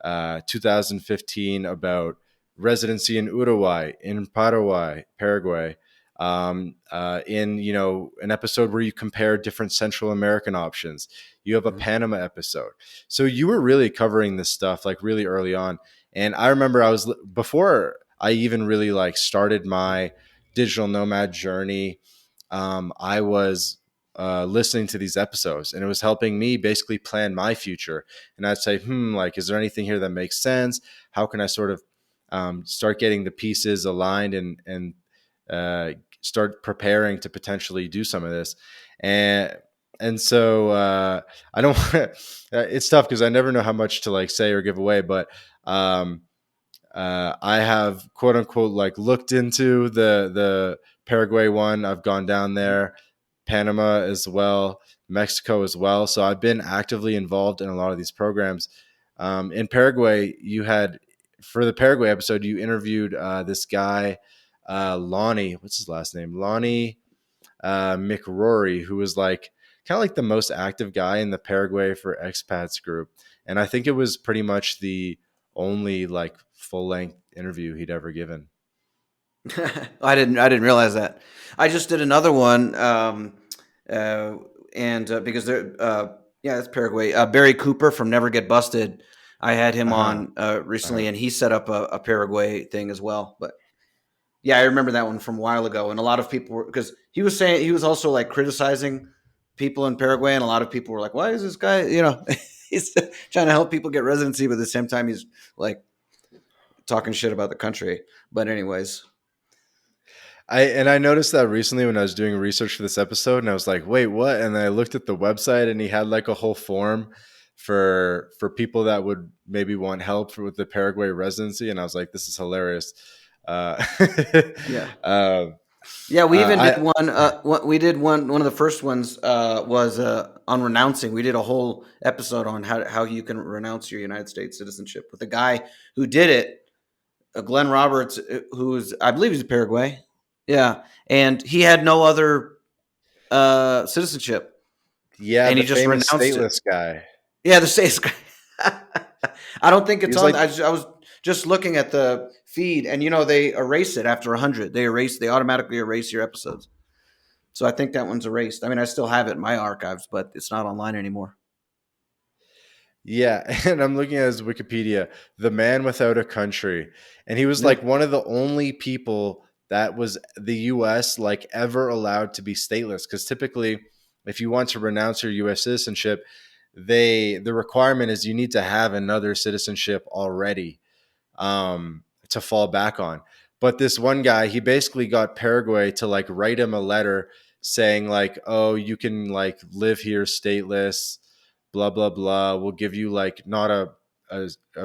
2015 about residency in Uruguay, in Paraguay, in an episode where you compare different Central American options. You have a Mhm. Panama episode. So you were really covering this stuff like really early on. And I remember before I even really like started my digital nomad journey. I was listening to these episodes, and it was helping me basically plan my future. And I'd say, like, is there anything here that makes sense? How can I sort of start getting the pieces aligned and uh, start preparing to potentially do some of this? And so I don't. It's tough because I never know how much to like say or give away, but um, I have quote unquote like looked into the Paraguay one. I've gone down there, Panama as well, Mexico as well. So I've been actively involved in a lot of these programs. In Paraguay, you had for the Paraguay episode, you interviewed this guy, Lonnie. What's his last name? Lonnie McRory, who was like kind of like the most active guy in the Paraguay for expats group. And I think it was pretty much the only like full length interview he'd ever given. I didn't realize that. I just did another one, uh, and because they're yeah, it's Paraguay. Barry Cooper from Never Get Busted. I had him Uh huh. on Uh recently, huh. and he set up a Paraguay thing as well. But yeah, I remember that one from a while ago, and a lot of people were because he was saying he was also like criticizing people in Paraguay, and a lot of people were like, "Why is this guy?" He's trying to help people get residency, but at the same time, he's like talking shit about the country. But anyways. I noticed that recently when I was doing research for this episode, and I was like, "Wait, what?" And I looked at the website, and he had like a whole form for people that would maybe want help with the Paraguay residency, and I was like, "This is hilarious." Uh, Yeah. um, Yeah, we even did I one. We did one of the first ones was on renouncing. We did a whole episode on how you can renounce your United States citizenship with a guy who did it, Glenn Roberts, who's I believe he's Paraguay. Yeah, and he had no other citizenship, Yeah, and the he just famous renounced it. stateless guy. Yeah, the same. I don't think He it's was on. like, I was just looking at the feed, and they erase it after 100. They automatically erase your episodes. So I think that one's erased. I mean, I still have it in my archives, but it's not online anymore. yeah, and I'm looking at his Wikipedia, the man without a country. And he was Yeah. like one of the only people that was the US like ever allowed to be stateless. Because typically, if you want to renounce your US citizenship, the requirement is you need to have another citizenship already to fall back on. But this one guy, he basically got Paraguay to like write him a letter saying like, "Oh, you can like live here stateless, blah blah blah. We'll give you like not a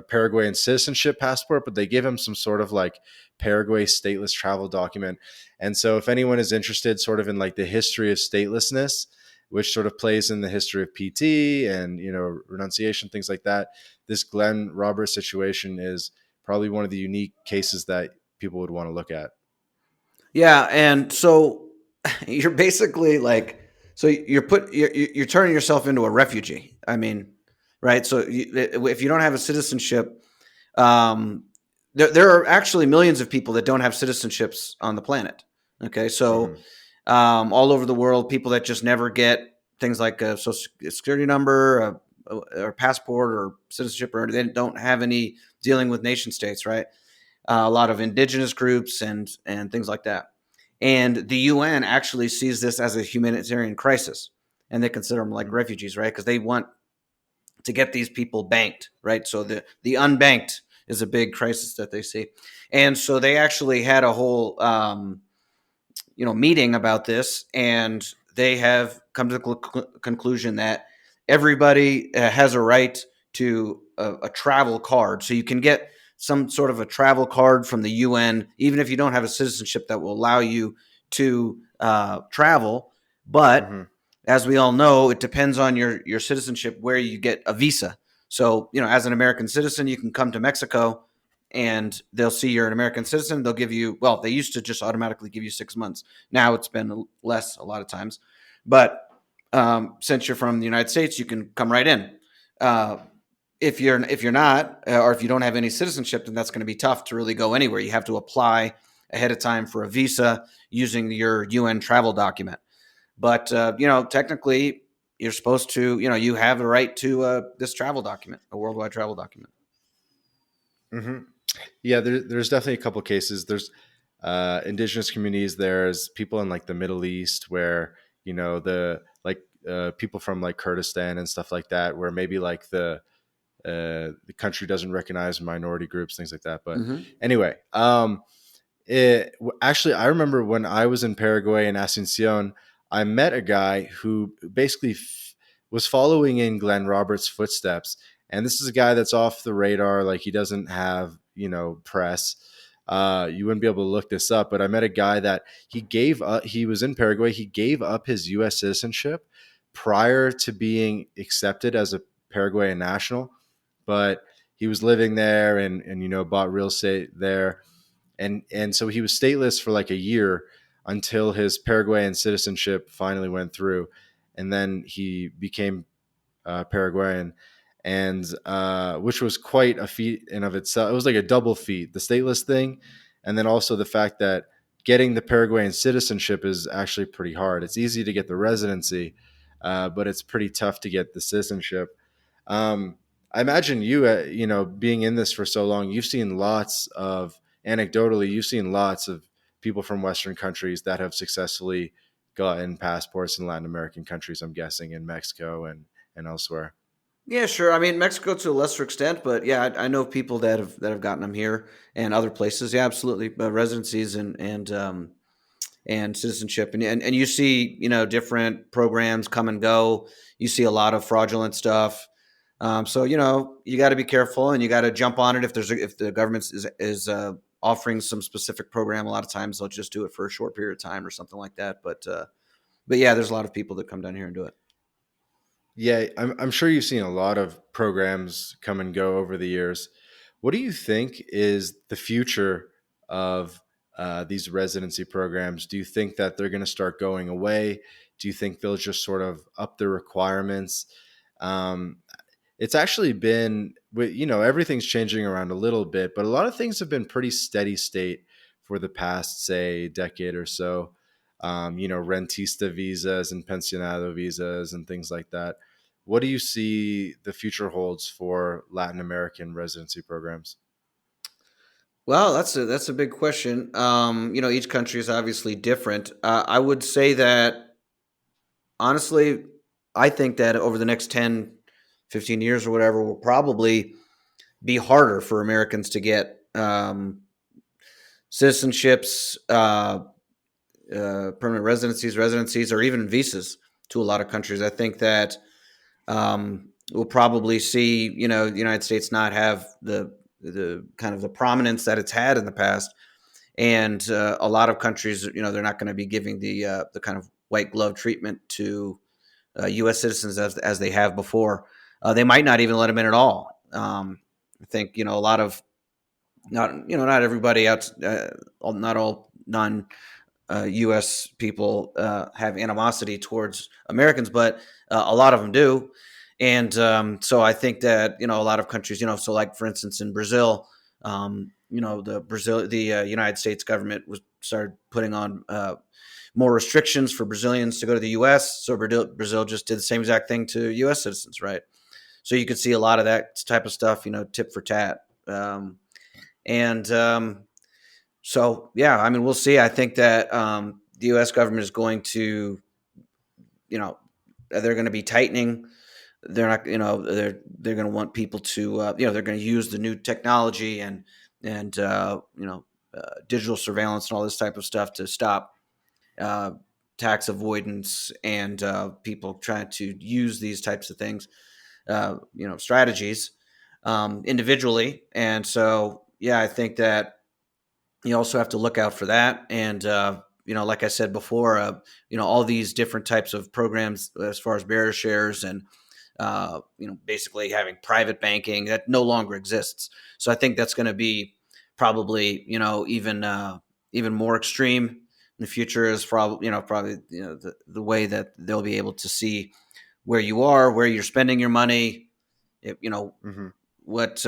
Paraguayan citizenship passport, but they give him some sort of like Paraguay stateless travel document." And so, if anyone is interested, sort of in like the history of statelessness, which sort of plays in the history of PT and renunciation, things like that, this Glenn Roberts situation is probably one of the unique cases that people would want to look at. Yeah, and so you're basically like, so you're turning yourself into a refugee. I mean, right? So if you don't have a citizenship, Um, there are actually millions of people that don't have citizenships on the planet. Okay, so Hmm. all over the world, people that just never get things like a social security number, or passport, or citizenship, or they don't have any dealing with nation states, right? A lot of indigenous groups and things like that. And the UN actually sees this as a humanitarian crisis, and they consider them like refugees, right? Because they want to get these people banked, right? So the unbanked is a big crisis that they see, and so they actually had a whole meeting about this, and they have come to the conclusion that everybody has a right to a travel card, so you can get some sort of a travel card from the UN, even if you don't have a citizenship that will allow you to travel. But Hmm. as we all know, it depends on your citizenship where you get a visa. So, as an American citizen, you can come to Mexico and they'll see you're an American citizen. They'll give you, well, they used to just automatically give you 6 months. Now it's been less a lot of times. But since you're from the United States, you can come right in. Uh, if you're not, or if you don't have any citizenship, then that's going to be tough to really go anywhere. You have to apply ahead of time for a visa using your UN travel document. But technically, you're supposed to, you have a right to this travel document, a worldwide travel document. Hmm. Yeah, there's definitely a couple cases. There's indigenous communities. There's people in like the Middle East where the like people from like Kurdistan and stuff like that, where maybe like the country doesn't recognize minority groups, things like that. But Mm-hmm. anyway, actually, I remember when I was in Paraguay in Asuncion, I met a guy who basically was following in Glenn Roberts' footsteps. And this is a guy that's off the radar. Like he doesn't have, press. You wouldn't be able to look this up, but I met a guy that he gave up. He was in Paraguay. He gave up his U.S. citizenship prior to being accepted as a Paraguayan national, but he was living there and bought real estate there, and so he was stateless for like a year until his Paraguayan citizenship finally went through, and then he became Paraguayan, and which was quite a feat in of itself. It was like a double feat, the stateless thing, and then also the fact that getting the Paraguayan citizenship is actually pretty hard. It's easy to get the residency, but it's pretty tough to get the citizenship. Um, I imagine you, being in this for so long, you've seen lots of, anecdotally, you've seen lots of people from Western countries that have successfully gotten passports in Latin American countries. I'm guessing in Mexico and elsewhere. Yeah, sure. I mean, Mexico to a lesser extent, but yeah, I know people that have gotten them here and other places. Yeah, absolutely. Residencies and citizenship, and you see, different programs come and go. You see a lot of fraudulent stuff. So you got to be careful, and you got to jump on it if the government is offering some specific program. A lot of times they'll just do it for a short period of time or something like that. But yeah, there's a lot of people that come down here and do it. Yeah, I'm sure you've seen a lot of programs come and go over the years. What do you think is the future of these residency programs? Do you think that they're going to start going away? Do you think they'll just sort of up the requirements? Um, it's actually been, everything's changing around a little bit, but a lot of things have been pretty steady state for the past, say, decade or so. Rentista visas and pensionado visas and things like that. What do you see the future holds for Latin American residency programs? Well, that's a big question. Each country is obviously different. I would say that honestly, I think that over the next 10, 15 years or whatever, will probably be harder for Americans to get citizenships, permanent residencies, or even visas to a lot of countries. I think that we'll probably see, the United States not have the kind of the prominence that it's had in the past, and a lot of countries, they're not going to be giving the kind of white glove treatment to U.S. citizens as they have before. They might not even let them in at all. I think a lot of not everybody out, not all non U.S. people have animosity towards Americans, but a lot of them do. And so I think that, a lot of countries, so like for instance in Brazil, the United States government was started putting on more restrictions for Brazilians to go to the U.S. So Brazil just did the same exact thing to U.S. citizens, right? So you could see a lot of that type of stuff, tit for tat. And So yeah, I mean, we'll see. I think that the U.S. government is going to, they're going to be tightening. They're not, they're going to want people to, they're going to use the new technology and digital surveillance and all this type of stuff to stop uh, tax avoidance and people trying to use these types of things, strategies individually. And so, yeah, I think that you also have to look out for that. And, like I said before, all these different types of programs as far as bearer shares and, basically having private banking that no longer exists. So I think that's going to be probably, even more extreme in the future is probably, the way that they'll be able to see where you are, where you're spending your money, if, Hmm. what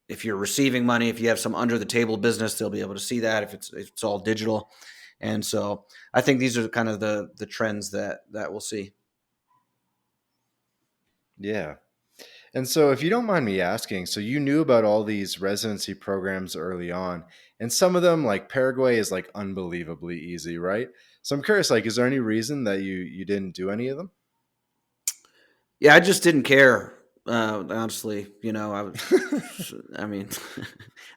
if you're receiving money, if you have some under the table business, they'll be able to see that if it's all digital. And so I think these are kind of the trends that we'll see. Yeah. And so, if you don't mind me asking, so you knew about all these residency programs early on, and some of them, like Paraguay, is like unbelievably easy, right? So I'm curious, like, is there any reason that you didn't do any of them? Yeah, I just didn't care. Honestly, I mean,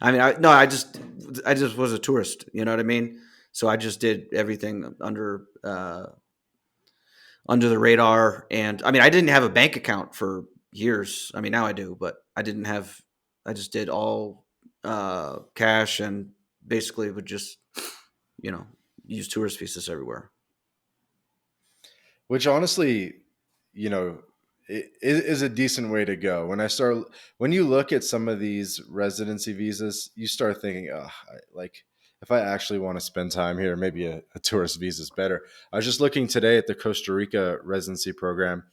I mean, no, I just was a tourist. You know what I mean? So I just did everything under the radar. And I mean, I didn't have a bank account for years. I mean, now I do, but I didn't have. I just did all cash and basically would just, you know, use tourist visas everywhere. Which honestly, you know, is a decent way to go. When you look at some of these residency visas, you start thinking, oh, like if I actually want to spend time here, maybe a tourist visa is better. I was just looking today at the Costa Rica residency program,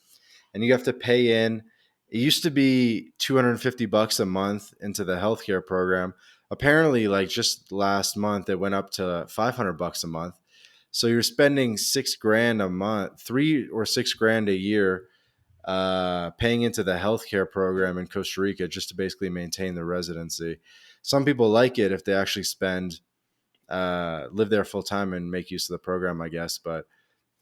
and you have to pay in. It used to be $250 a month into the healthcare program. Apparently, like just last month, it went up to $500 a month. So you're spending 6 grand a month, 3 or 6 grand a year, paying into the healthcare program in Costa Rica just to basically maintain the residency. Some people like it if they actually live there full time and make use of the program, I guess. But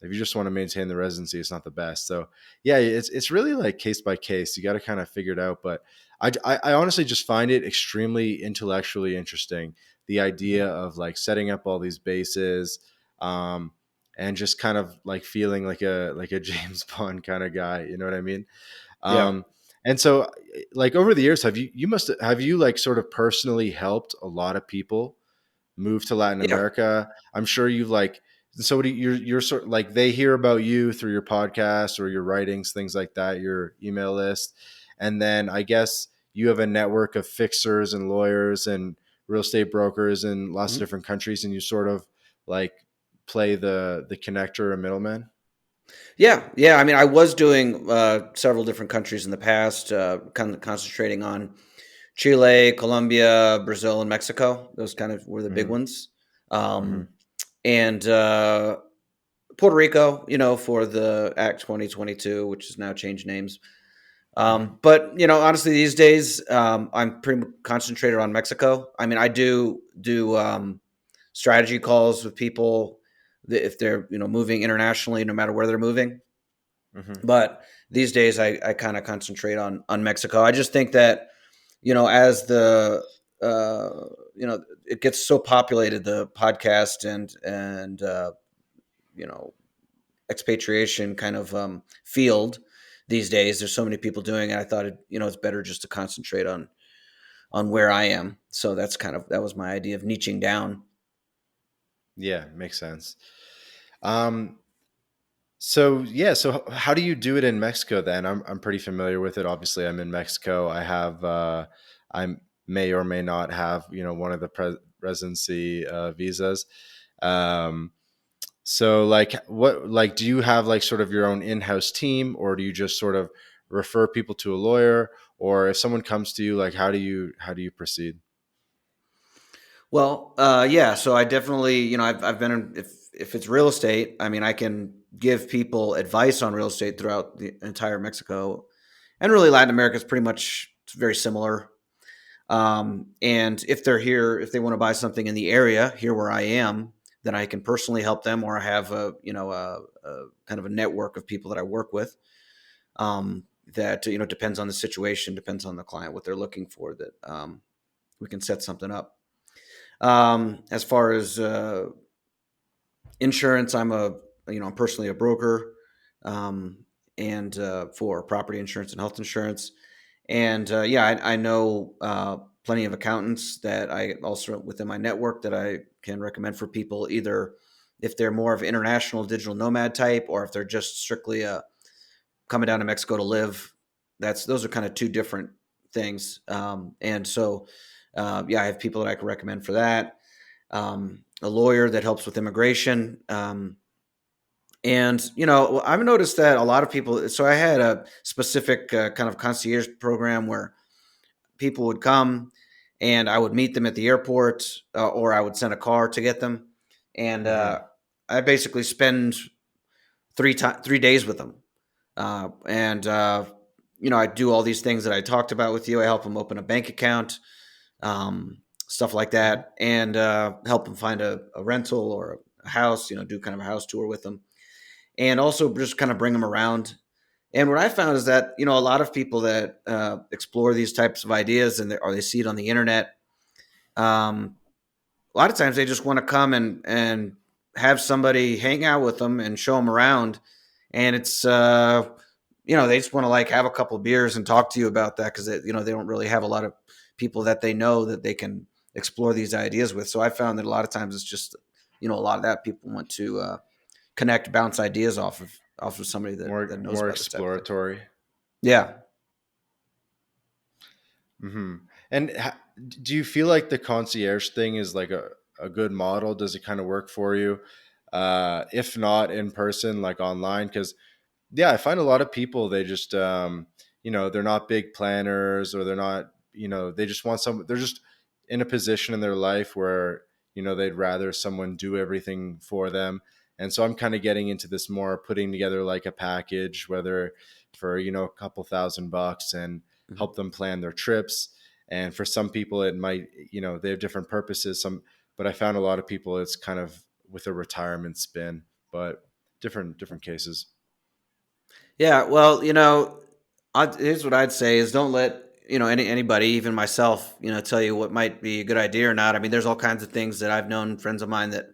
if you just want to maintain the residency, it's not the best. So yeah, it's really like case by case. You got to kind of figure it out. But I honestly just find it extremely intellectually interesting. The Mhm. idea of like setting up all these bases, um, and just kind of like feeling like a James Bond kind of guy. You know what I mean? Yeah. Um, and so like over the years, have you like sort of personally helped a lot of people move to Latin Yeah. America? I'm sure you've like so what do you're sort of like they hear about you through your podcast or your writings, things like that, your email list. And then I guess you have a network of fixers and lawyers and real estate brokers in lots of Mhm. different countries, and you sort of like play the connector or middleman. Yeah, yeah. I mean, I was doing several different countries in the past, kind of concentrating on Chile, Colombia, Brazil, and Mexico. Those kind of were the big Hmm. ones. Hmm. Um, and Puerto Rico, for the Act 2022, which has now changed names. Hmm. But honestly, these days, I'm pretty concentrated on Mexico. I mean, I do strategy calls with people if they're moving internationally, no matter where they're moving. Hmm. But these days, I kind of concentrate on Mexico. I just think that as uh, it gets so populated, the podcast and you know expatriation kind of field these days. There's so many people doing it. I thought it's better just to concentrate on where I am. So that was my idea of niching down. Yeah, makes sense. Um, So yeah, so how do you do it in Mexico then? I'm pretty familiar with it. Obviously, I'm in Mexico. I may or may not have one of the residency visas. Um, so like what like do you have like sort of your own in-house team, or do you just sort of refer people to a lawyer, or if someone comes to you, like how do you proceed? Well, yeah. So I definitely, I've been in, if it's real estate, I mean, I can give people advice on real estate throughout the entire Mexico, and really Latin America is pretty much very similar. And if they're here, if they want to buy something in the area here where I am, then I can personally help them, or I have a kind of a network of people that I work with. That depends on the situation, depends on the client, what they're looking for. That we can set something up. As far as insurance, I'm personally a broker, and for property insurance and health insurance. And yeah, I know plenty of accountants that I also within my network that I can recommend for people, either if they're more of an international digital nomad type, or if they're just strictly coming down to Mexico to live. Those are kind of two different things. And so, yeah, I have people that I can recommend for that. A lawyer that helps with immigration. And I've noticed that a lot of people. So I had a specific kind of concierge program where people would come, and I would meet them at the airport, or I would send a car to get them, and Hmm. I basically spend 3 days with them, and I do all these things that I talked about with you. I help them open a bank account, stuff like Hmm. that, and help them find a rental or a house. Do kind of a house tour with them, and also just kind of bring them around. And what I found is that a lot of people that explore these types of ideas, or they see it on the internet, um, a lot of times they just want to come and have somebody hang out with them and show them around, and it's they just want to like have a couple of beers and talk to you about that, because they don't really have a lot of people that they know that they can explore these ideas with. So I found that a lot of times it's just a lot of that people want to connect, bounce ideas off of somebody that knows More about this type of stuff. exploratory. Yeah. Hmm. And do you feel like the concierge thing is like a good model? Does it kind of work for you? If not in person, like online? Because yeah, I find a lot of people, they just they're not big planners, or they're not, they just want some, they're just in a position in their life where they'd rather someone do everything for them. And so I'm kind of getting into this more, putting together like a package, whether for a couple $1,000, and Mhm. help them plan their trips. And for some people it might, they have different purposes, but I found a lot of people it's kind of with a retirement spin, but different cases. Yeah, well, here's what I'd say is, don't let anybody, even myself, tell you what might be a good idea or not. I mean, there's all kinds of things that I've known friends of mine that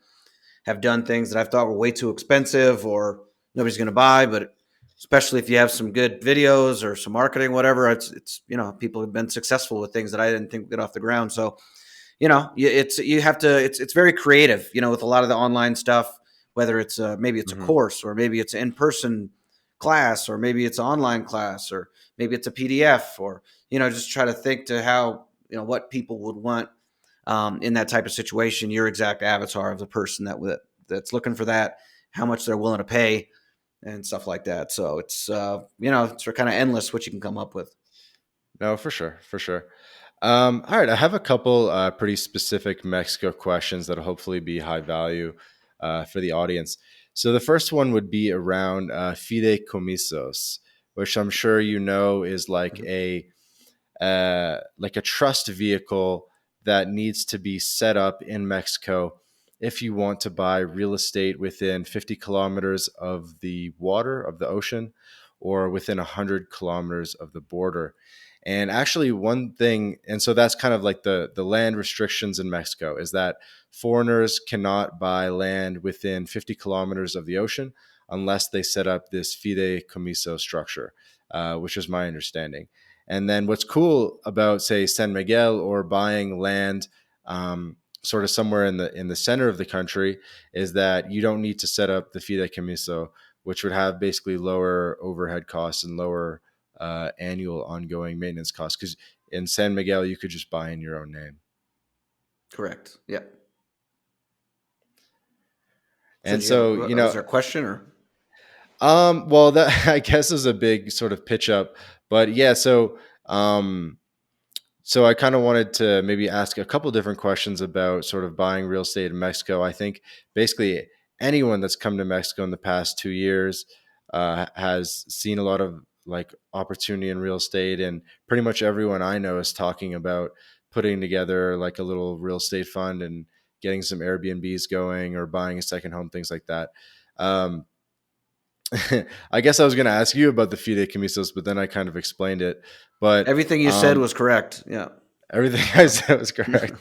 have done things that I've thought were way too expensive or nobody's going to buy. But especially if you have some good videos or some marketing, whatever, it's people have been successful with things that I didn't think would get off the ground. So you have to, it's very creative, with a lot of the online stuff, whether it's maybe it's a Hmm. course, or maybe it's an in-person class, or maybe it's an online class, or maybe it's a PDF, or just try to think to how what people would want in that type of situation, your exact avatar of the person that's looking for that, how much they're willing to pay, and stuff like that. So it's kind of endless what you can come up with. No, for sure, for sure. All right, I have a couple pretty specific Mexico questions that'll hopefully be high value for the audience. So the first one would be around fideicomisos, which I'm sure you know is Mhm. like a trust vehicle that needs to be set up in Mexico if you want to buy real estate within 50 kilometers of the water, of the ocean, or within 100 kilometers of the border. And actually, one thing, and so that's kind of like the land restrictions in Mexico, is that foreigners cannot buy land within 50 kilometers of the ocean unless they set up this fideicomiso structure, which is my understanding. And then what's cool about, say, San Miguel, or buying land sort of somewhere in the center of the country, is that you don't need to set up the fideicomiso, which would have basically lower overhead costs and lower annual ongoing maintenance costs. Because in San Miguel, you could just buy in your own name. Correct. Yeah. So And do you have so, was there a question or? Well, that I guess is a big sort of pitch up, but yeah. Um, so I kind of wanted to maybe ask a couple different questions about sort of buying real estate in Mexico. I think basically anyone that's come to Mexico in the past 2 years has seen a lot of like opportunity in real estate, and pretty much everyone I know is talking about putting together like a little real estate fund and getting some Airbnbs going or buying a second home, things like that. Um, I guess I was going to ask you about the fideicomisos, but then I kind of explained it. But Everything you said was correct. Yeah. everything I So. said was correct.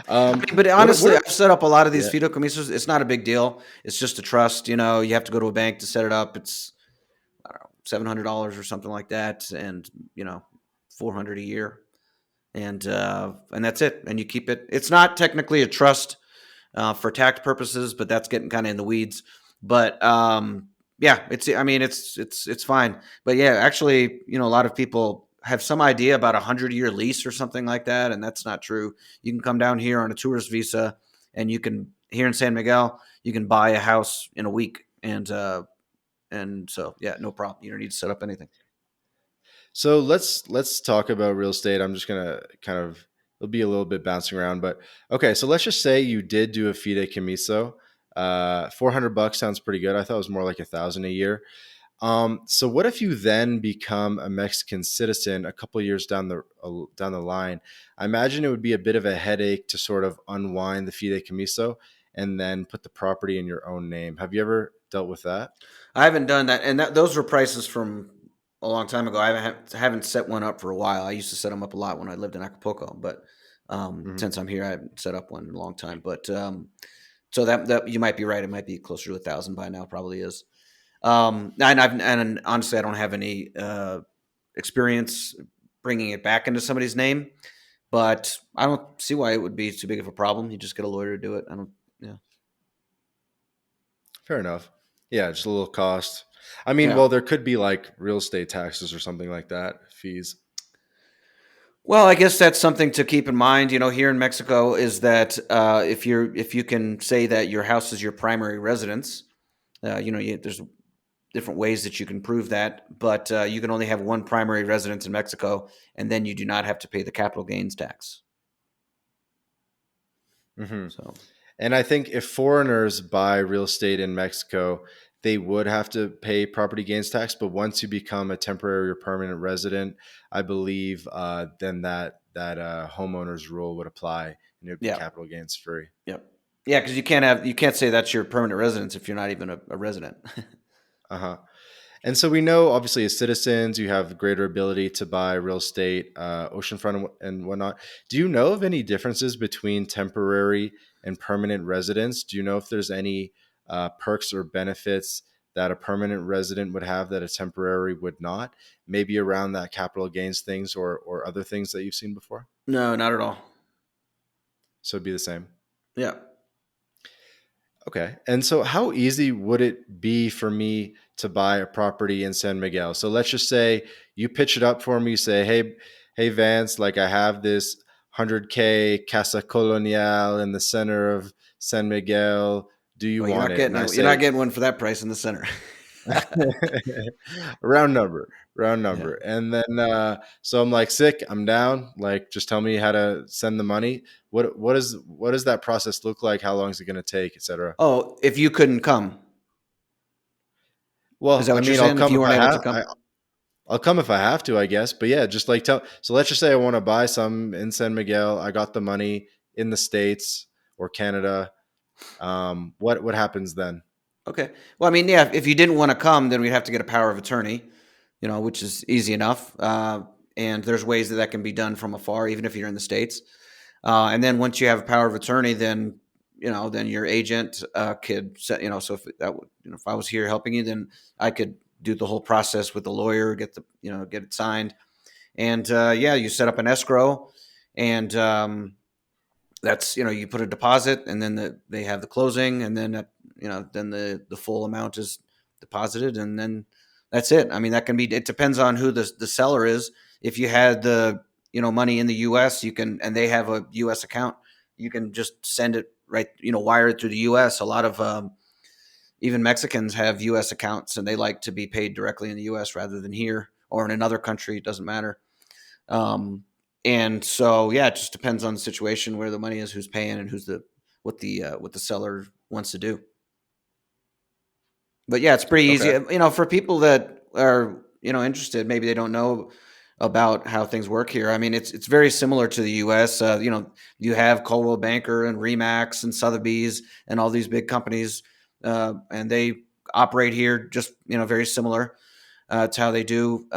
But What honestly, are, I've set up a lot of these yeah. fideicomisos. It's not a big deal. It's just a trust. You have to go to a bank to set it up. It's I don't know, $700 or something like that, and 400 a year, and that's it. And you keep it. It's not technically a trust for tax purposes, but that's getting kind of in the weeds. But yeah, it's. I mean, it's fine. But yeah, actually, a lot of people have some idea about 100-year lease or something like that, and that's not true. You can come down here on a tourist visa, and you can here in San Miguel, you can buy a house in a week, and so yeah, no problem. You don't need to set up anything. So let's talk about real estate. I'm just gonna kind of it'll be a little bit bouncing around, but okay. So let's just say you did do a fideicomiso. $400 sounds pretty good. I thought it was more like 1,000 a year. So what if you then become a Mexican citizen a couple years down the line? I imagine it would be a bit of a headache to sort of unwind the fideicomiso and then put the property in your own name. Have you ever dealt with that? I haven't done that, and those were prices from a long time ago. I haven't set one up for a while. I used to set them up a lot when I lived in Acapulco, but Mhm. since I'm here, I haven't set up one in a long time. But so that you might be right. It might be closer to 1,000 by now. Probably is. And honestly, I don't have any experience bringing it back into somebody's name, but I don't see why it would be too big of a problem. You just get a lawyer to do it. I don't. Yeah. Fair enough. Yeah, just a little cost. I mean, Yeah. well, there could be like real estate taxes or something like that, fees. Well, I guess that's something to keep in mind. Here in Mexico, is that if you can say that your house is your primary residence, there's different ways that you can prove that, but you can only have one primary residence in Mexico, and then you do not have to pay the capital gains tax. Hmm. So And I think if foreigners buy real estate in Mexico, they would have to pay property gains tax. But once you become a temporary or permanent resident, I believe then that homeowners rule would apply, and it would be yeah, capital gains free. yep, yeah, because you can't say that's your permanent residence if you're not even a resident. Uh huh. And so we know, obviously, as citizens, you have greater ability to buy real estate, oceanfront and whatnot. Do you know of any differences between temporary and permanent residents? Do you know if there's any perks or benefits that a permanent resident would have that a temporary would not? Maybe around that capital gains things or other things that you've seen before? No, not at all. So it'd be the same. Yeah. Okay. And so how easy would it be for me to buy a property in San Miguel? So let's just say you pitch it up for me, say, hey Vance, like I have this 100K Casa Colonial in the center of San Miguel. Do you Well, you're want not it? getting And I you're not say getting one for that price in the center. round number, round Yeah. number. And then so I'm like, sick, I'm down. Like just tell me how to send the money. What does that process look like? How long is it going to take, etc.? Oh, if you couldn't come, is Well, that I what you're mean, I'll saying? If come you if weren't I able to have. come? I'll come if I have to, I guess. But yeah, just like tell. So let's just say I want to buy some in San Miguel. I got the money in the States or Canada. What happens then? Okay. Well, I mean, yeah, if you didn't want to come, then we'd have to get a power of attorney, which is easy enough. And there's ways that can be done from afar, even if you're in the States. And then once you have a power of attorney, then your agent could set, so if that would, if I was here helping you, then I could do the whole process with the lawyer, get it signed. And yeah, you set up an escrow, and that's you put a deposit, and then they have the closing, and then then the full amount is deposited, and then that's it. I mean, that can be, it depends on who the seller is. If you had the money in the US, you can, and they have a US account, you can just send it right, wire it through the US. A lot of even Mexicans have U.S. accounts, and they like to be paid directly in the U.S. rather than here or in another country. It doesn't matter. And so, yeah, it just depends on the situation, where the money is, who's paying, and what the seller wants to do. But yeah, it's pretty easy. Okay. For people that are interested, maybe they don't know about how things work here. I mean, it's very similar to the U.S. You have Coldwell Banker and Remax and Sotheby's and all these big companies, and they operate here just very similar to how they do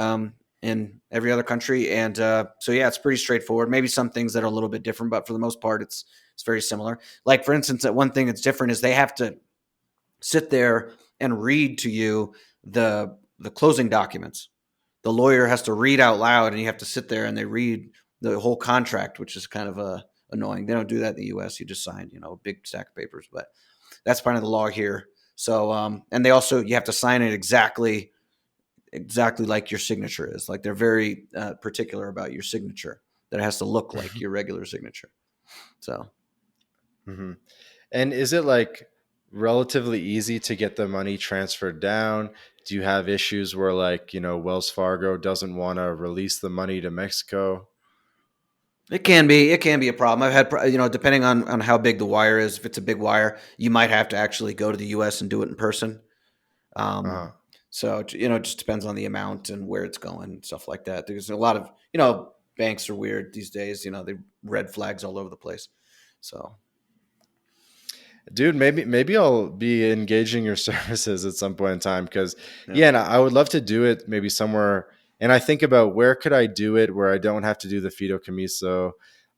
in every other country. And so yeah, it's pretty straightforward. Maybe some things that are a little bit different, but for the most part, it's very similar. Like, for instance, that one thing that's different is they have to sit there and read to you the closing documents. The lawyer has to read out loud, and you have to sit there and they read the whole contract, which is kind of annoying. They don't do that in the U.S. You just sign, a big stack of papers, but that's part of the law here. So, and you have to sign it exactly like your signature is. Like, they're very particular about your signature, that it has to look like your regular signature. So, Mm-hmm. And is it like relatively easy to get the money transferred down? Do you have issues where, like, Wells Fargo doesn't want to release the money to Mexico? it can be a problem. I've had, depending on how big the wire is. If it's a big wire, you might have to actually go to the U.S. and do it in person. Um, Uh-huh. so it just depends on the amount and where it's going and stuff like that. There's a lot of banks are weird these days. They red flags all over the place. So Dude, maybe I'll be engaging your services at some point in time, because yeah. yeah, and I would love to do it maybe somewhere. And I think about, where could I do it where I don't have to do the fideicomiso.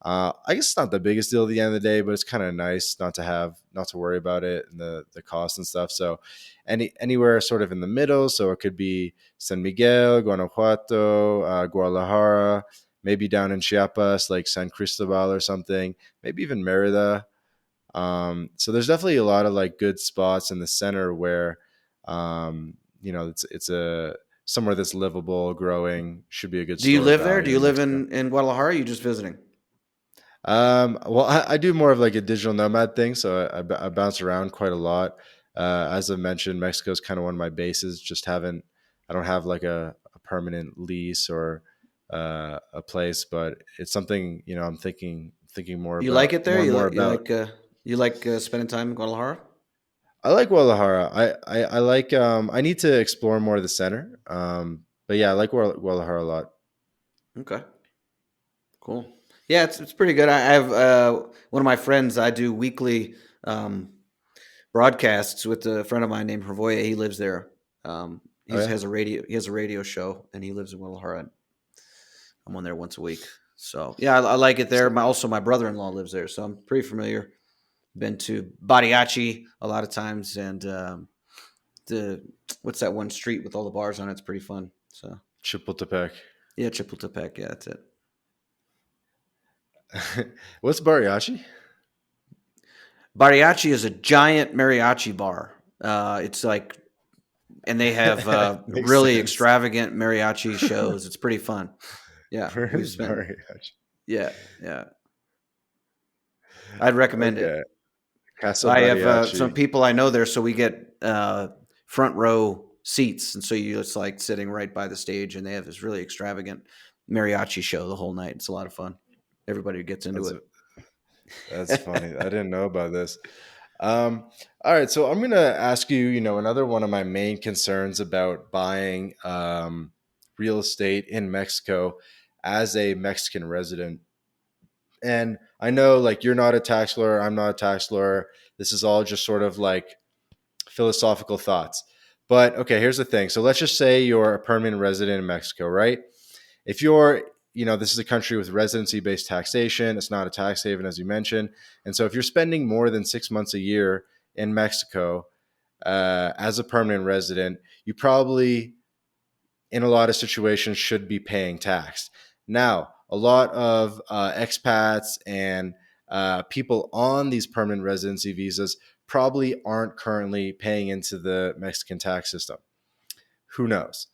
I guess it's not the biggest deal at the end of the day, but it's kind of nice not to worry about it and the cost and stuff. So anywhere sort of in the middle. So it could be San Miguel, Guanajuato, Guadalajara, maybe down in Chiapas, like San Cristobal or something, maybe even Merida. So there's definitely a lot of like good spots in the center where, it's a somewhere that's livable, growing, should be a good Do you store of live there? Do value you in live Mexico. in Guadalajara? Or are you just visiting? Well, I do more of like a digital nomad thing, so I bounce around quite a lot. As I mentioned, Mexico is kind of one of my bases. I don't have like a permanent lease or a place, but it's something I'm thinking You like it there? more and You more like about. spending time in Guadalajara? I like Guadalajara. I like. I need to explore more of the center. But yeah, I like Guadalajara a lot. Okay, cool. Yeah, it's pretty good. I have one of my friends. I do weekly um, broadcasts with a friend of mine named Hervoya. He lives there. Oh yeah. He has a radio show, and he lives in Guadalajara. I'm on there once a week. So yeah, I like it there. My brother-in-law lives there, so I'm pretty familiar. Been to Bariachi a lot of times, and the what's that one street with all the bars on it? It's pretty fun. So Chapultepec. yeah, Chapultepec. Yeah, that's it. What's mariachi? Bariachi is a giant mariachi bar. It's like, and they have Makes really sense. extravagant mariachi shows. It's pretty fun. Yeah, Where we've is spent. mariachi? Yeah, yeah. I'd recommend it. Okay. Casa I have some Mariachi. people I know there, so we get front row seats, and so you're just like sitting right by the stage, and they have this really extravagant mariachi show the whole night. It's a lot of fun. Everybody gets into That's it. that's funny. I didn't know about this. All right, so I'm gonna ask you. Another one of my main concerns about buying real estate in Mexico as a Mexican resident. And I know, like, you're not a tax lawyer, I'm not a tax lawyer. This is all just sort of like philosophical thoughts. But okay, here's the thing. So let's just say you're a permanent resident in Mexico, right? If you're, this is a country with residency based taxation, it's not a tax haven, as you mentioned. And so if you're spending more than 6 months a year in Mexico as a permanent resident, you probably, in a lot of situations, should be paying tax. Now, a lot of expats and people on these permanent residency visas probably aren't currently paying into the Mexican tax system. Who knows?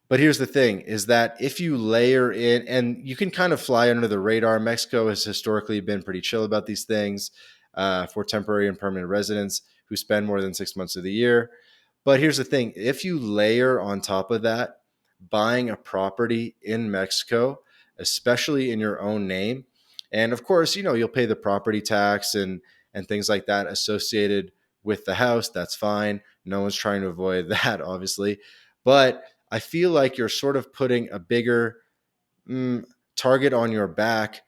But here's the thing, is that if you layer in, and you can kind of fly under the radar, Mexico has historically been pretty chill about these things for temporary and permanent residents. who spend more than 6 months of the year. But here's the thing: if you layer on top of that buying a property in Mexico, especially in your own name, and of course, you'll pay the property tax and things like that associated with the house. That's fine. No one's trying to avoid that, obviously. But I feel like you're sort of putting a bigger mm, target on your back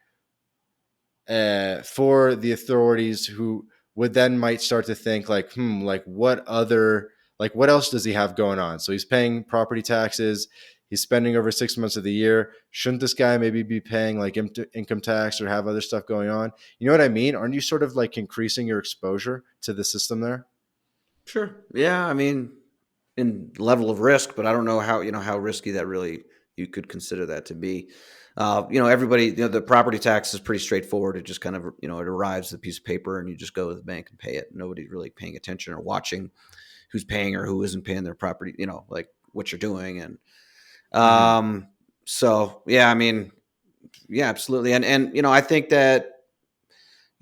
for the authorities, who would then might start to think like, like what else does he have going on? So he's paying property taxes. He's spending over 6 months of the year. Shouldn't this guy maybe be paying like income tax or have other stuff going on? You know what I mean? Aren't you sort of like increasing your exposure to the system there? Sure. Yeah, I mean, in level of risk, but I don't know how how risky that really you could consider that to be. Everybody, the property tax is pretty straightforward. It just kind of it arrives with a piece of paper, and you just go to the bank and pay it. Nobody's really paying attention or watching who's paying or who isn't paying their property. Like what you're doing, and Mm-hmm. so yeah, I mean, yeah, absolutely, and I think that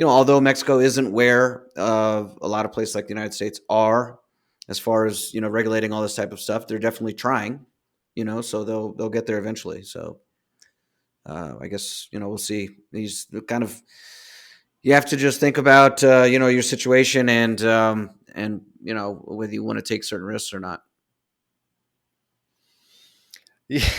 although Mexico isn't where a lot of places like the United States are, as far as regulating all this type of stuff, they're definitely trying. So they'll get there eventually. So I guess we'll see. These kind of you have to just think about your situation and whether you want to take certain risks or not.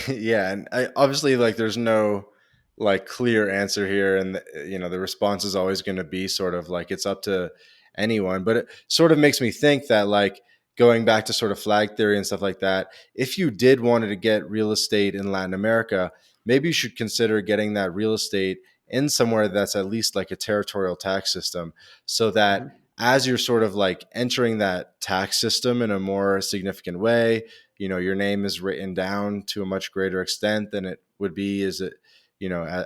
Yeah, and obviously, like, there's no like clear answer here, and the response is always going to be sort of like it's up to anyone. But it sort of makes me think that, like, going back to sort of flag theory and stuff like that, if you did wanted to get real estate in Latin America, maybe you should consider getting that real estate in somewhere that's at least like a territorial tax system, so that Mhm. as you're sort of like entering that tax system in a more significant way, your name is written down to a much greater extent than it would be as a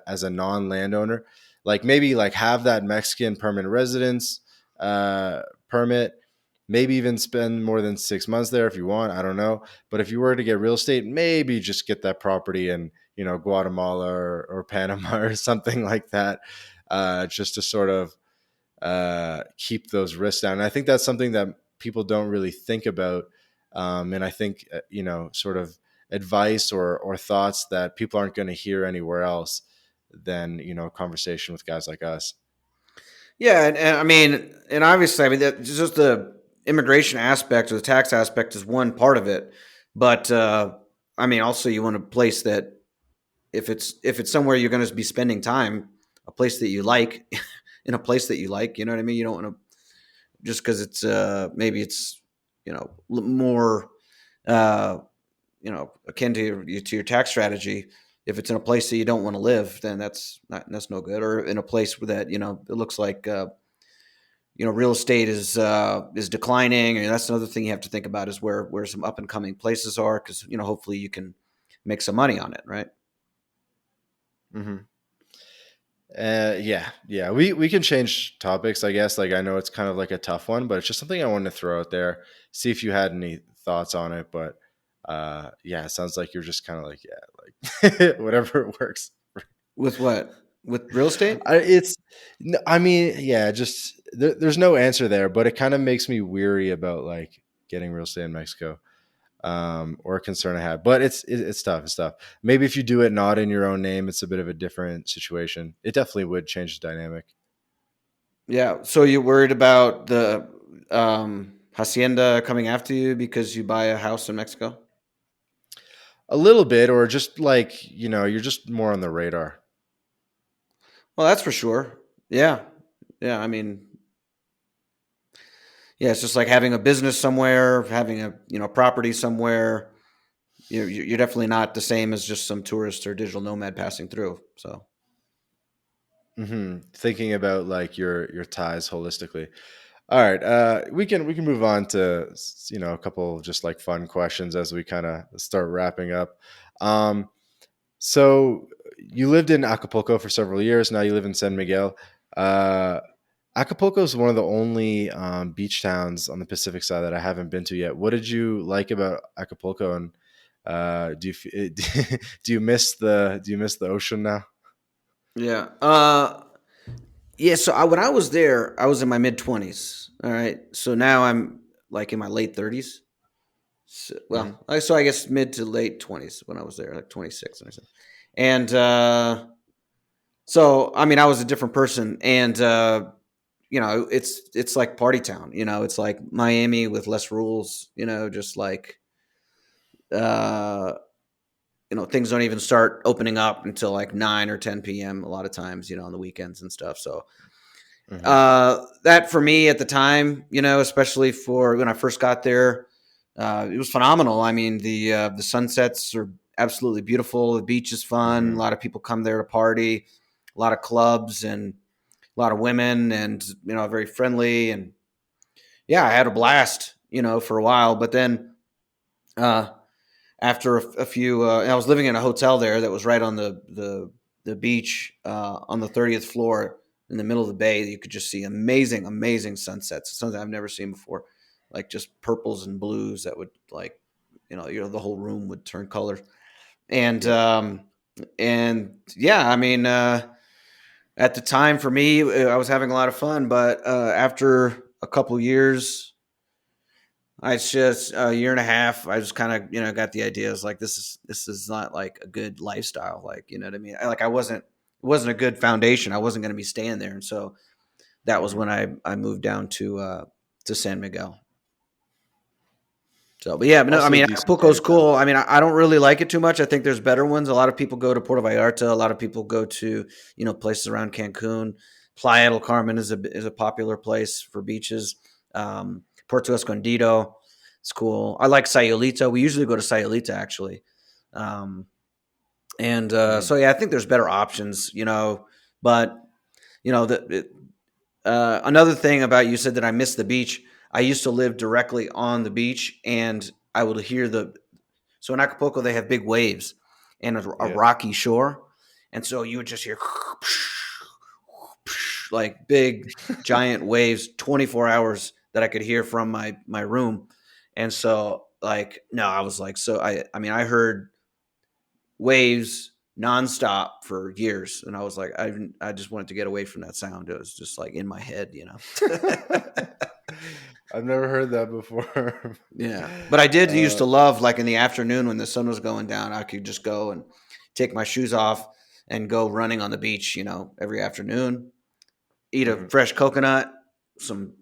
as a non-landowner. Like, maybe like have that Mexican permanent residence permit, maybe even spend more than 6 months there if you want, I don't know. But if you were to get real estate, maybe just get that property in Guatemala or Panama or something like that, just to sort of keep those risks down. And I think that's something that people don't really think about. And I think, sort of advice or thoughts that people aren't going to hear anywhere else than, conversation with guys like us. Yeah, and I mean, and obviously, I mean, that just the immigration aspect or the tax aspect is one part of it, but I mean, also you want a place that if it's somewhere you're going to be spending time, a place that you like, in a place that you like, you know what I mean. You don't want to just because it's maybe it's more uh, akin to your tax strategy. If it's in a place that you don't want to live, then that's no good. Or in a place where that it looks like real estate is declining, and that's another thing you have to think about is where some up and coming places are, because hopefully you can make some money on it, right? Hmm. Yeah. We can change topics, I guess. Like, I know it's kind of like a tough one, but it's just something I wanted to throw out there. See if you had any thoughts on it. But yeah, it sounds like you're just kind of like, yeah, like whatever works. With what? With real estate? It's, I mean, yeah, just there's no answer there, but it kind of makes me weary about like getting real estate in Mexico, or a concern I have. But it's tough. It's tough. Maybe if you do it not in your own name, it's a bit of a different situation. It definitely would change the dynamic Yeah. So you're worried about the hacienda coming after you because you buy a house in Mexico? a little bit, or just like, you're just more on the radar. Well, that's for sure. Yeah. Yeah. I mean, yeah, it's just like having a business somewhere, having a property somewhere. You're definitely not the same as just some tourist or digital nomad passing through. So Thinking about like your ties holistically. All right, we can move on to a couple just like fun questions as we kind of start wrapping up. Um, so you lived in Acapulco for several years. Now you live in San Miguel. Uh, Acapulco is one of the only beach towns on the Pacific side that I haven't been to yet. What did you like about Acapulco, and do you miss the ocean now? yeah. Yeah. So when I was there, I was in my mid 20s. All right. So now I'm like in my late 30s. So, Hmm. so I guess mid to late 20s when I was there, like 26 and I said. And so I mean, I was a different person, and it's like party town. It's like Miami with less rules. Just like uh, things don't even start opening up until like 9 or 10 p.m. a lot of times. On the weekends and stuff. So Hmm. that for me at the time, especially for when I first got there, it was phenomenal. I mean, the sunsets are absolutely beautiful. The beach is fun. A Hmm. lot of people come there to party. A lot of clubs and a lot of women, and very friendly. And yeah, I had a blast. For a while, but then uh, after a few, I was living in a hotel there that was right on the beach on the 30th floor in the middle of the bay. You could just see amazing, amazing sunsets. Something I've never seen before, like just purples and blues that would like, the whole room would turn colors. And Yeah. and yeah, I mean, at the time for me, I was having a lot of fun, but after a couple years, I just a year and a half. I just kind of got the idea. I was like, this is not like a good lifestyle. Like what I mean. I wasn't it wasn't a good foundation. I wasn't going to be staying there, and so that was Hmm. when I moved down to San Miguel. So, but yeah, but no, I Also a mean decent Acapulco's party town. cool. I mean, I don't really like it too much. I think there's better ones. A lot of people go to Puerto Vallarta. A lot of people go to places around Cancun. Playa del Carmen is a popular place for beaches. Puerto Escondido, it's cool. I like Sayulita. We usually go to Sayulita actually, um, and Hmm. so yeah, I think there's better options. But another thing about you said that I missed the beach. I used to live directly on the beach, and I would hear so in Acapulco they have big waves and a Yeah. rocky shore, and so you would just hear like big giant waves 24 hours that I could hear from my room. And so like no, I was like so I mean I heard waves nonstop for years, and I was like I just wanted to get away from that sound. It was just like in my head. I've never heard that before. Yeah. But I did used uh, to love like in the afternoon when the sun was going down, I could just go and take my shoes off and go running on the beach, every afternoon, eat a mhm. fresh coconut, some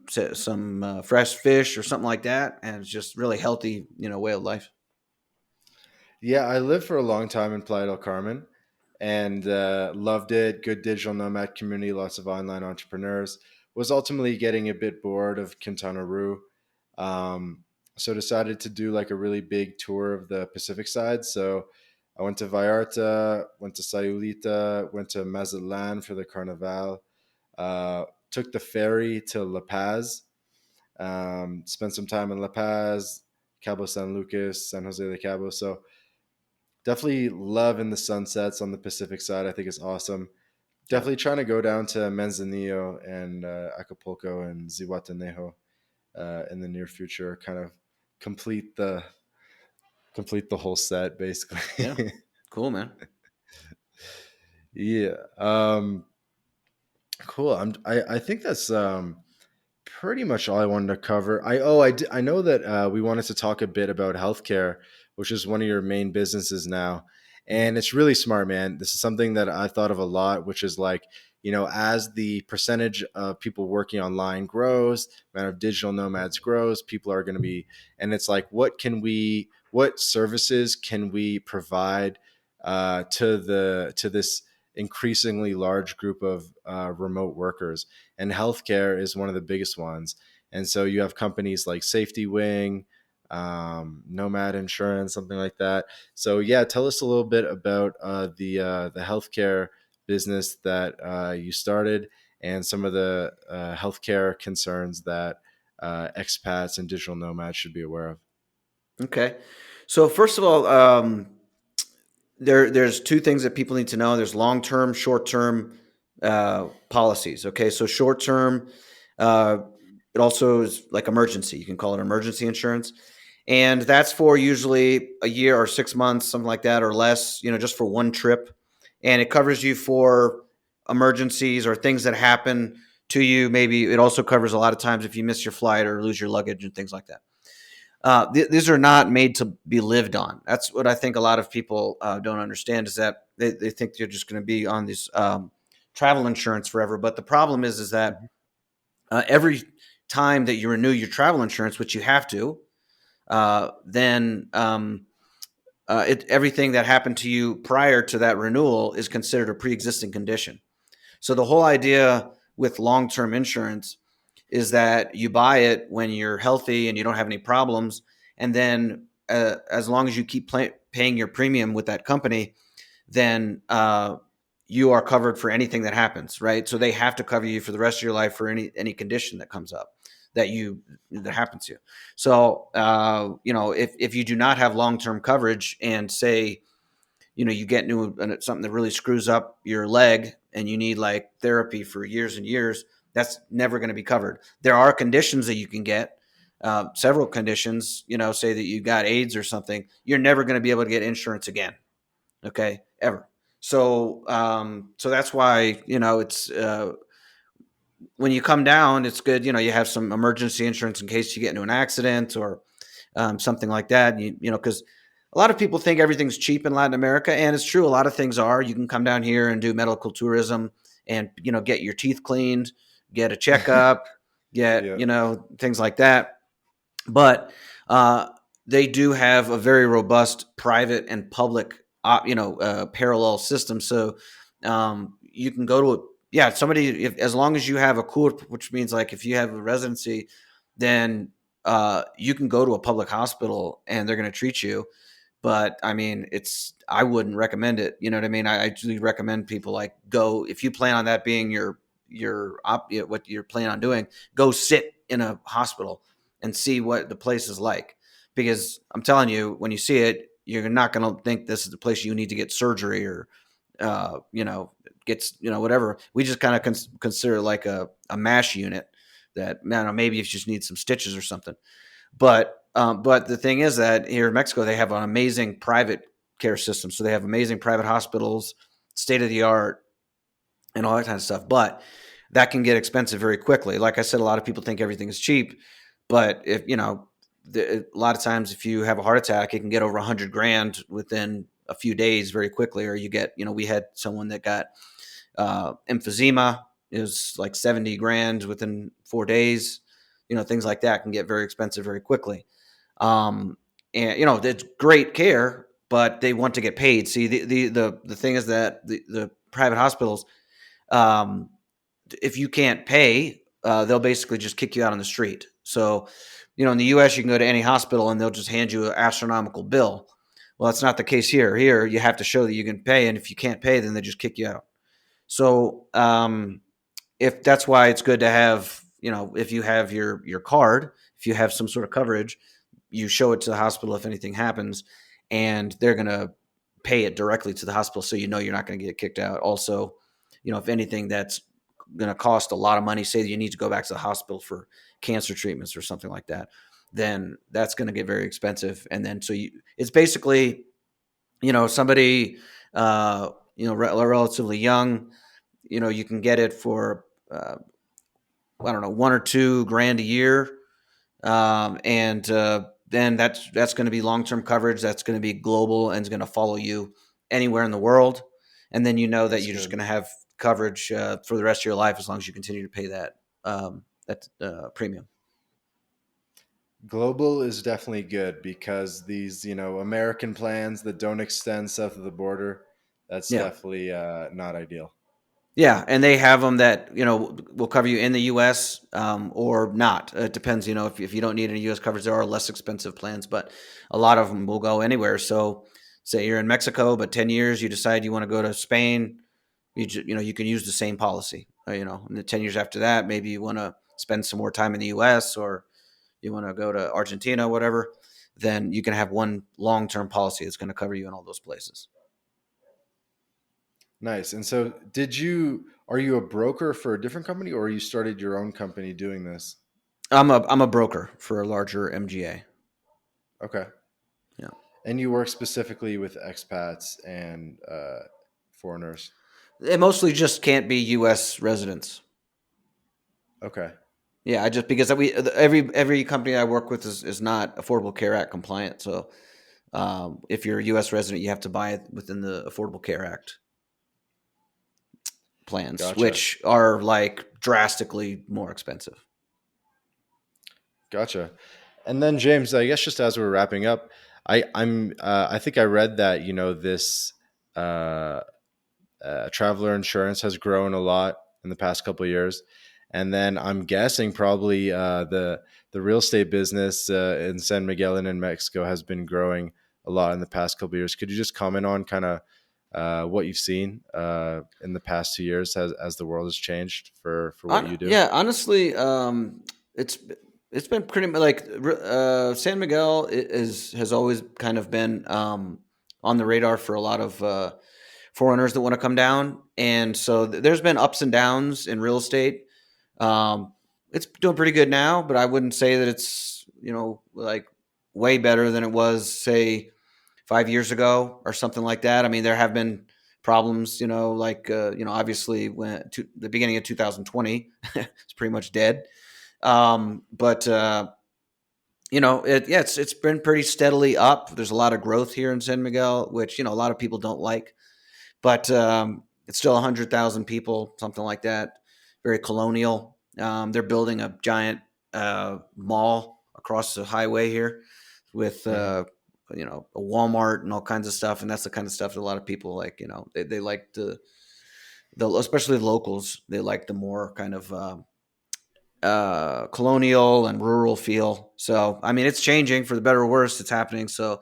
fresh fish or something like that, and it's just really healthy, way of life. Yeah, I lived for a long time in Playa del Carmen and loved it. Good digital nomad community, lots of online entrepreneurs. Was ultimately getting a bit bored of Quintana Roo. Um, so decided to do like a really big tour of the Pacific side. So I went to Vallarta, went to Sayulita, went to Mazatlan for the Carnival, took the ferry to La Paz, spent some time in La Paz, Cabo San Lucas, San Jose de Cabo. So definitely loving the sunsets on the Pacific side. I think it's awesome. Yeah. Definitely trying to go down to Manzanillo and Acapulco and Zihuatanejo in the near future. Kind of complete the complete the whole set, Yeah. basically. Cool, man. Yeah. Cool. I think that's pretty much all I wanted to cover. I know that we wanted to talk a bit about healthcare, which is one of your main businesses now, Mhm. and it's really smart, man. This is something that I thought of a lot, which is like, as the percentage of people working online grows, amount of digital nomads grows, people are going to be, and it's like, what services can we provide to this increasingly large group of remote workers? And healthcare is one of the biggest ones. And so you have companies like Safety Wing, Nomad Insurance, something like that. So yeah, tell us a little bit about the healthcare business that you started and some of the healthcare concerns that expats and digital nomads should be aware of. Okay. So first of all, there's two things that people need to know. There's long term, short term policies. Okay, so short term, uh, it also is like emergency. You can call it emergency insurance, and that's for usually a year or 6 months, something like that, or less. Just for one trip, and it covers you for emergencies or things that happen to you. Maybe it also covers a lot of times if you miss your flight or lose your luggage and things like that. These are not made to be lived on. That's what I think a lot of people don't understand, is that they think you're just going to be on this travel insurance forever. But the problem is that Mhm. every time that you renew your travel insurance, which you have to, then everything that happened to you prior to that renewal is considered a pre-existing condition. So the whole idea with long-term insurance is that you buy it when you're healthy and you don't have any problems, and then as long as you keep paying your premium with that company, then you are covered for anything that happens, right? So they have to cover you for the rest of your life for any condition that comes up that happens to you. So if you do not have long term coverage, and say you get into something that really screws up your leg and you need like therapy for years and years, that's never going to be covered. There are conditions that you can get, several conditions. Say that you got AIDS or something, you're never going to be able to get insurance again. Okay, ever. So that's why it's when you come down, it's good. You have some emergency insurance in case you get into an accident or something like that. Because a lot of people think everything's cheap in Latin America, and it's true. A lot of things are. You can come down here and do medical tourism, and get your teeth cleaned, get a checkup, get Yeah. things like that. But they do have a very robust private and public, parallel system. So you can go to somebody, as long as you have a CURP, which means like if you have a residency, then you can go to a public hospital and they're going to treat you. But I mean, I wouldn't recommend it. You know what I mean? I usually recommend people like go, if you plan on that being what you're planning on doing, go sit in a hospital and see what the place is like. Because I'm telling you, when you see it, you're not going to think this is the place you need to get surgery or, gets, whatever. We just kind of consider like a MASH unit that, man, maybe if you just need some stitches or something. But the thing is that here in Mexico, they have an amazing private care system. So they have amazing private hospitals, state of the art, and all that kind of stuff. But that can get expensive very quickly. Like I said, a lot of people think everything is cheap, but if a lot of times if you have a heart attack, it can get over 100 grand within a few days very quickly. Or you get, we had someone that got emphysema. It was like 70 grand within 4 days. Things like that can get very expensive very quickly. Um, and it's great care, but they want to get paid. See, the thing is that the private hospitals, um, if you can't pay, they'll basically just kick you out on the street. So, in the U.S., you can go to any hospital and they'll just hand you an astronomical bill. Well, that's not the case here. Here, you have to show that you can pay, and if you can't pay, then they just kick you out. So, if that's why it's good to have, if you have your card, if you have some sort of coverage, you show it to the hospital if anything happens, and they're going to pay it directly to the hospital, so you're not going to get kicked out. Also, if anything that's going to cost a lot of money, say that you need to go back to the hospital for cancer treatments or something like that, then that's going to get very expensive. And then it's basically, somebody relatively young, you can get it for I don't know, 1 or 2 grand a year, and then that's going to be long term coverage. That's going to be global and is going to follow you anywhere in the world. And then that That's you're just good. going to have coverage for the rest of your life as long as you continue to pay that premium. Global is definitely good because these, American plans that don't extend south of the border, that's Yeah. definitely not ideal. Yeah, and they have them that will cover you in the U.S. Or not. It depends. If you don't need any U.S. coverage, there are less expensive plans, but a lot of them will go anywhere. So, say you're in Mexico, but 10 years you decide you want to go to Spain, you can use the same policy. And the 10 years after that, maybe you want to spend some more time in the U.S. or you want to go to Argentina, whatever. Then you can have one long-term policy that's going to cover you in all those places. Nice. And so, are you a broker for a different company, or you started your own company doing this? I'm a broker for a larger MGA. Okay. Yeah. And you work specifically with expats and foreigners. It mostly just can't be U.S. residents. Okay. Yeah, I just because every company I work with is not Affordable Care Act compliant. So if you're a U.S. resident, you have to buy it within the Affordable Care Act plans, Gotcha. which are like drastically more expensive. Gotcha. And then James, I guess just as we're wrapping up, I think I read that this uh, traveler insurance has grown a lot in the past couple of years, and then I'm guessing probably the real estate business in San Miguel and in Mexico has been growing a lot in the past couple of years. Could you just comment on kind of what you've seen in the past 2 years as the world has changed for what you do? Yeah, honestly, it's it's been pretty much like San Miguel has always kind of been on the radar for a lot of foreigners that want to come down, and so there's been ups and downs in real estate. Um, it's doing pretty good now, but I wouldn't say that it's like way better than it was say 5 years ago or something like that. I mean, there have been problems, like obviously when the beginning of 2020, it's pretty much dead. But it's been pretty steadily up. There's a lot of growth here in San Miguel, which a lot of people don't like, but it's still 100,000 people, something like that. Very colonial. They're building a giant mall across the highway here with Hmm. a Walmart and all kinds of stuff, and that's the kind of stuff that a lot of people like. They like the especially the locals. They like the more kind of colonial and rural feel. So I mean, it's changing for the better or worse. It's happening. So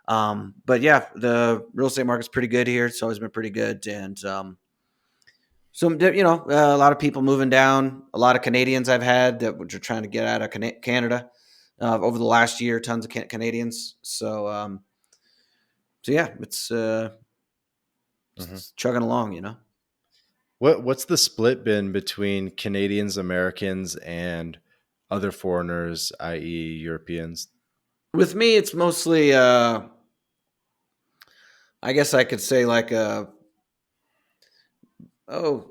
but yeah, the real estate market's pretty good here. It's always been pretty good, and a lot of people moving down. A lot of Canadians I've had that were trying to get out of Canada over the last year. Tons of Canadians. So yeah, Hmm. it's chugging along. What's the split been between Canadians, Americans, and other foreigners, i.e., Europeans? With me, it's mostly. I guess I could say like oh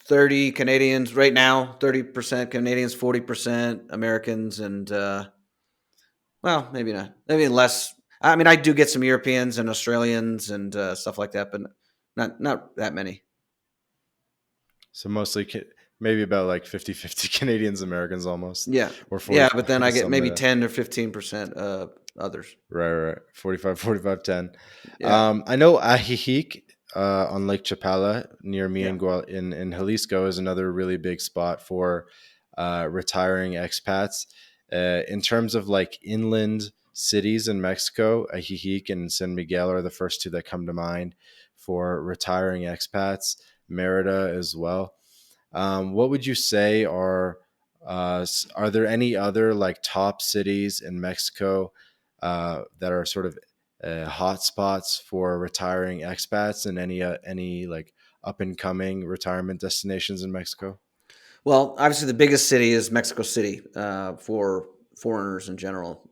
30 Canadians right now, 30% Canadians, 40% Americans, and well, maybe not, maybe less. I mean, I do get some Europeans and Australians and stuff like that, but not that many. So mostly, maybe about like 50-50 Canadians, Americans almost, Yeah, or yeah, but then 45, I get something maybe like that. 10 or 15% others. Right, right. 45, 45, 10. Yeah, I know Ajijic on Lake Chapala near me yeah. in Jalisco is another really big spot for retiring expats. In terms of like inland cities in Mexico, Ajijic and San Miguel are the first two that come to mind for retiring expats. Merida as well. What would you say are there any other like top cities in Mexico that are sort of hot spots for retiring expats and any like up and coming retirement destinations in Mexico? Well, obviously, the biggest city is Mexico City for foreigners in general,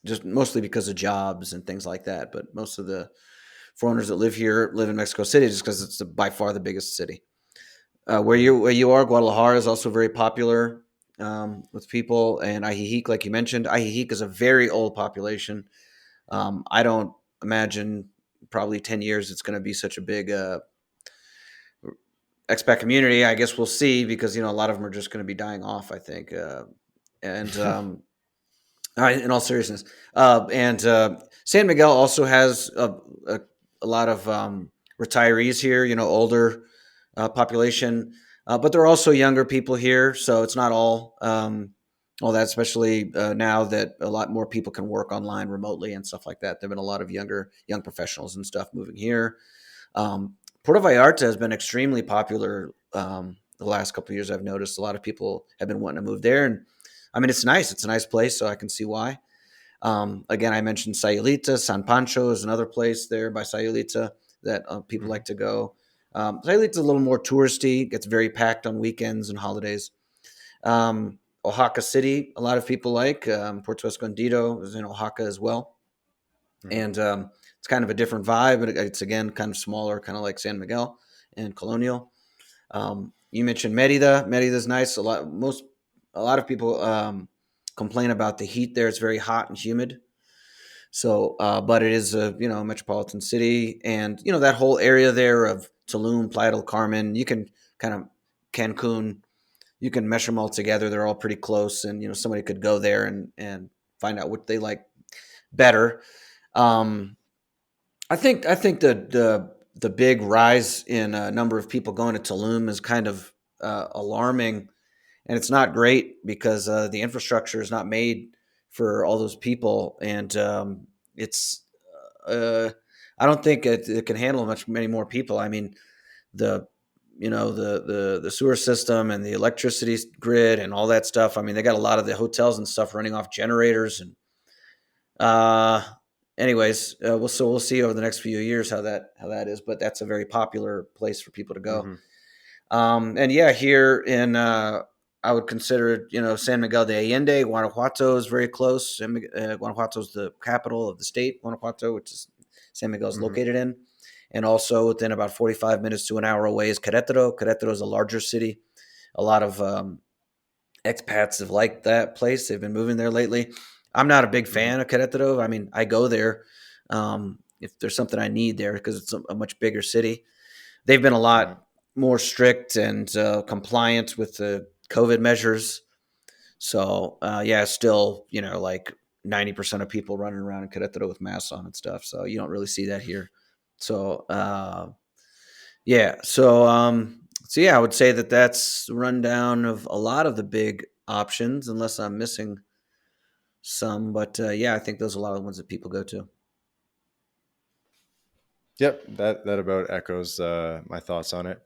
just mostly because of jobs and things like that. But most of the foreigners that live here live in Mexico City just because it's by far the biggest city. Hmm. Where you are, Guadalajara is also very popular with people, and Ajijic, like you mentioned, Ajijic is a very old population. I don't imagine probably 10 years it's going to be such a big expat community. I guess we'll see because a lot of them are just going to be dying off. I think, and all right, in all seriousness, and San Miguel also has a lot of retirees here. Older population, but there are also younger people here, so it's not all that. Especially now that a lot more people can work online remotely and stuff like that. There've been a lot of young professionals and stuff moving here. Puerto Vallarta has been extremely popular the last couple of years. I've noticed a lot of people have been wanting to move there, and I mean it's nice. It's a nice place, so I can see why. Again, I mentioned Sayulita. San Pancho is another place there by Sayulita that people like to go. Sayulita is a little more touristy. Gets very packed on weekends and holidays. Oaxaca City, a lot of people like. Puerto Escondido is in Oaxaca as well, Hmm. and kind of a different vibe, but it's again kind of smaller, kind of like San Miguel and Colonial. You mentioned Merida. Merida's nice. A lot of people complain about the heat there. It's very hot and humid. So, but it is a metropolitan city, and that whole area there of Tulum, Playa del Carmen. You can kind of Cancun. You can mesh them all together. They're all pretty close, and somebody could go there and find out what they like better. Um, I think the big rise in number of people going to Tulum is kind of alarming, and it's not great because the infrastructure is not made for all those people, and it's uh, I don't think it can handle many more people. I mean, the the sewer system and the electricity grid and all that stuff. I mean, they got a lot of the hotels and stuff running off generators, and uh, anyways, we'll see over the next few years how that is. But that's a very popular place for people to go. Mm-hmm. And yeah, here in I would consider San Miguel de Allende. Guanajuato is very close. Guanajuato is the capital of the state, Guanajuato, which is San Miguel is Mm-hmm. located in. And also within about 45 minutes to an hour away is Queretaro. Queretaro is a larger city. A lot of expats have liked that place. They've been moving there lately. I'm not a big Mm-hmm. fan of Querétaro. I mean, I go there if there's something I need there because it's a much bigger city. They've been a Mm-hmm. lot more strict and compliant with the COVID measures. So yeah, still like 90% of people running around in Querétaro with masks on and stuff. So you don't really see that here. So yeah, so yeah, I would say that that's a rundown of a lot of the big options, unless I'm missing some. But yeah, I think those are a lot of the ones that people go to. Yep, that about echoes my thoughts on it.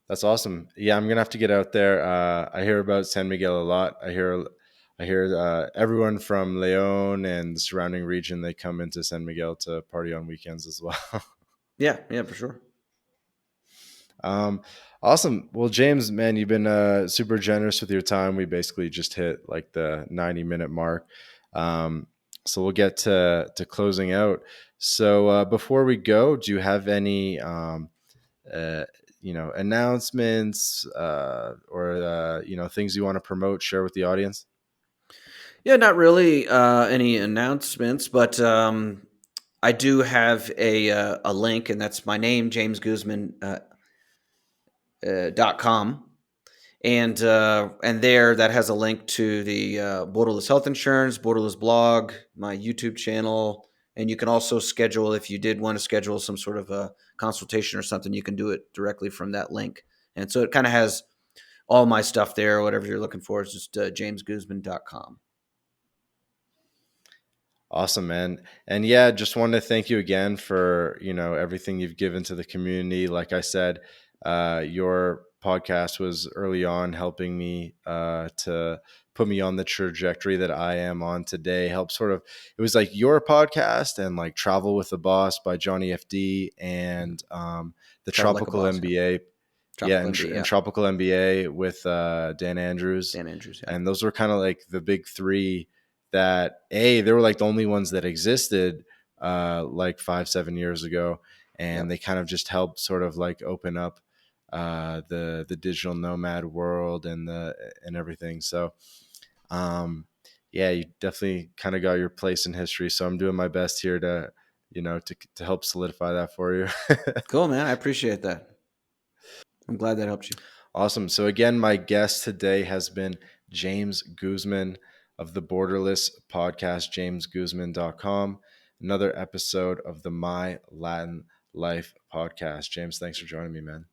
That's awesome. Yeah, I'm gonna have to get out there. I hear about San Miguel a lot. I hear everyone from Leon and the surrounding region, they come into San Miguel to party on weekends as well. Yeah, yeah, for sure. um, awesome. Well, James, man, you've been super generous with your time. We basically just hit like the 90-minute mark. Um, so we'll get to closing out. So before we go, do you have any uh, announcements or things you want to promote, share with the audience? Yeah, not really any announcements, but I do have a link, and that's my name, James Guzman .com. And there that has a link to the borderless health insurance, borderless blog, my YouTube channel, and you can also schedule if you did want to schedule some sort of a consultation or something. You can do it directly from that link, and so it kind of has all my stuff there. Whatever you're looking for is just jamesguzman.com. Awesome, man. And yeah, just wanted to thank you again for, everything you've given to the community. Like I said, your podcast was early on helping me to put me on the trajectory that I am on today. Help sort of, it was like your podcast and like Travel with the Boss by Johnny FD and the Travel like a Tropical boss, yeah. MBA. Yeah, Tropical MD, and yeah. Tropical MBA with Dan Andrews. Dan Andrews, yeah. And those were kind of like the big three that they were like the only ones that existed like 5-7 years ago, and Yep. they kind of just helped sort of like open up the digital nomad world and everything. So um yeah, you definitely kind of got your place in history, so I'm doing my best here to to help solidify that for you. Cool, man. I appreciate that. I'm glad that helped you. Awesome. So again, my guest today has been James Guzman of the Borderless podcast, jamesguzman.com. Another episode of the My Latin Life podcast. James, thanks for joining me, man.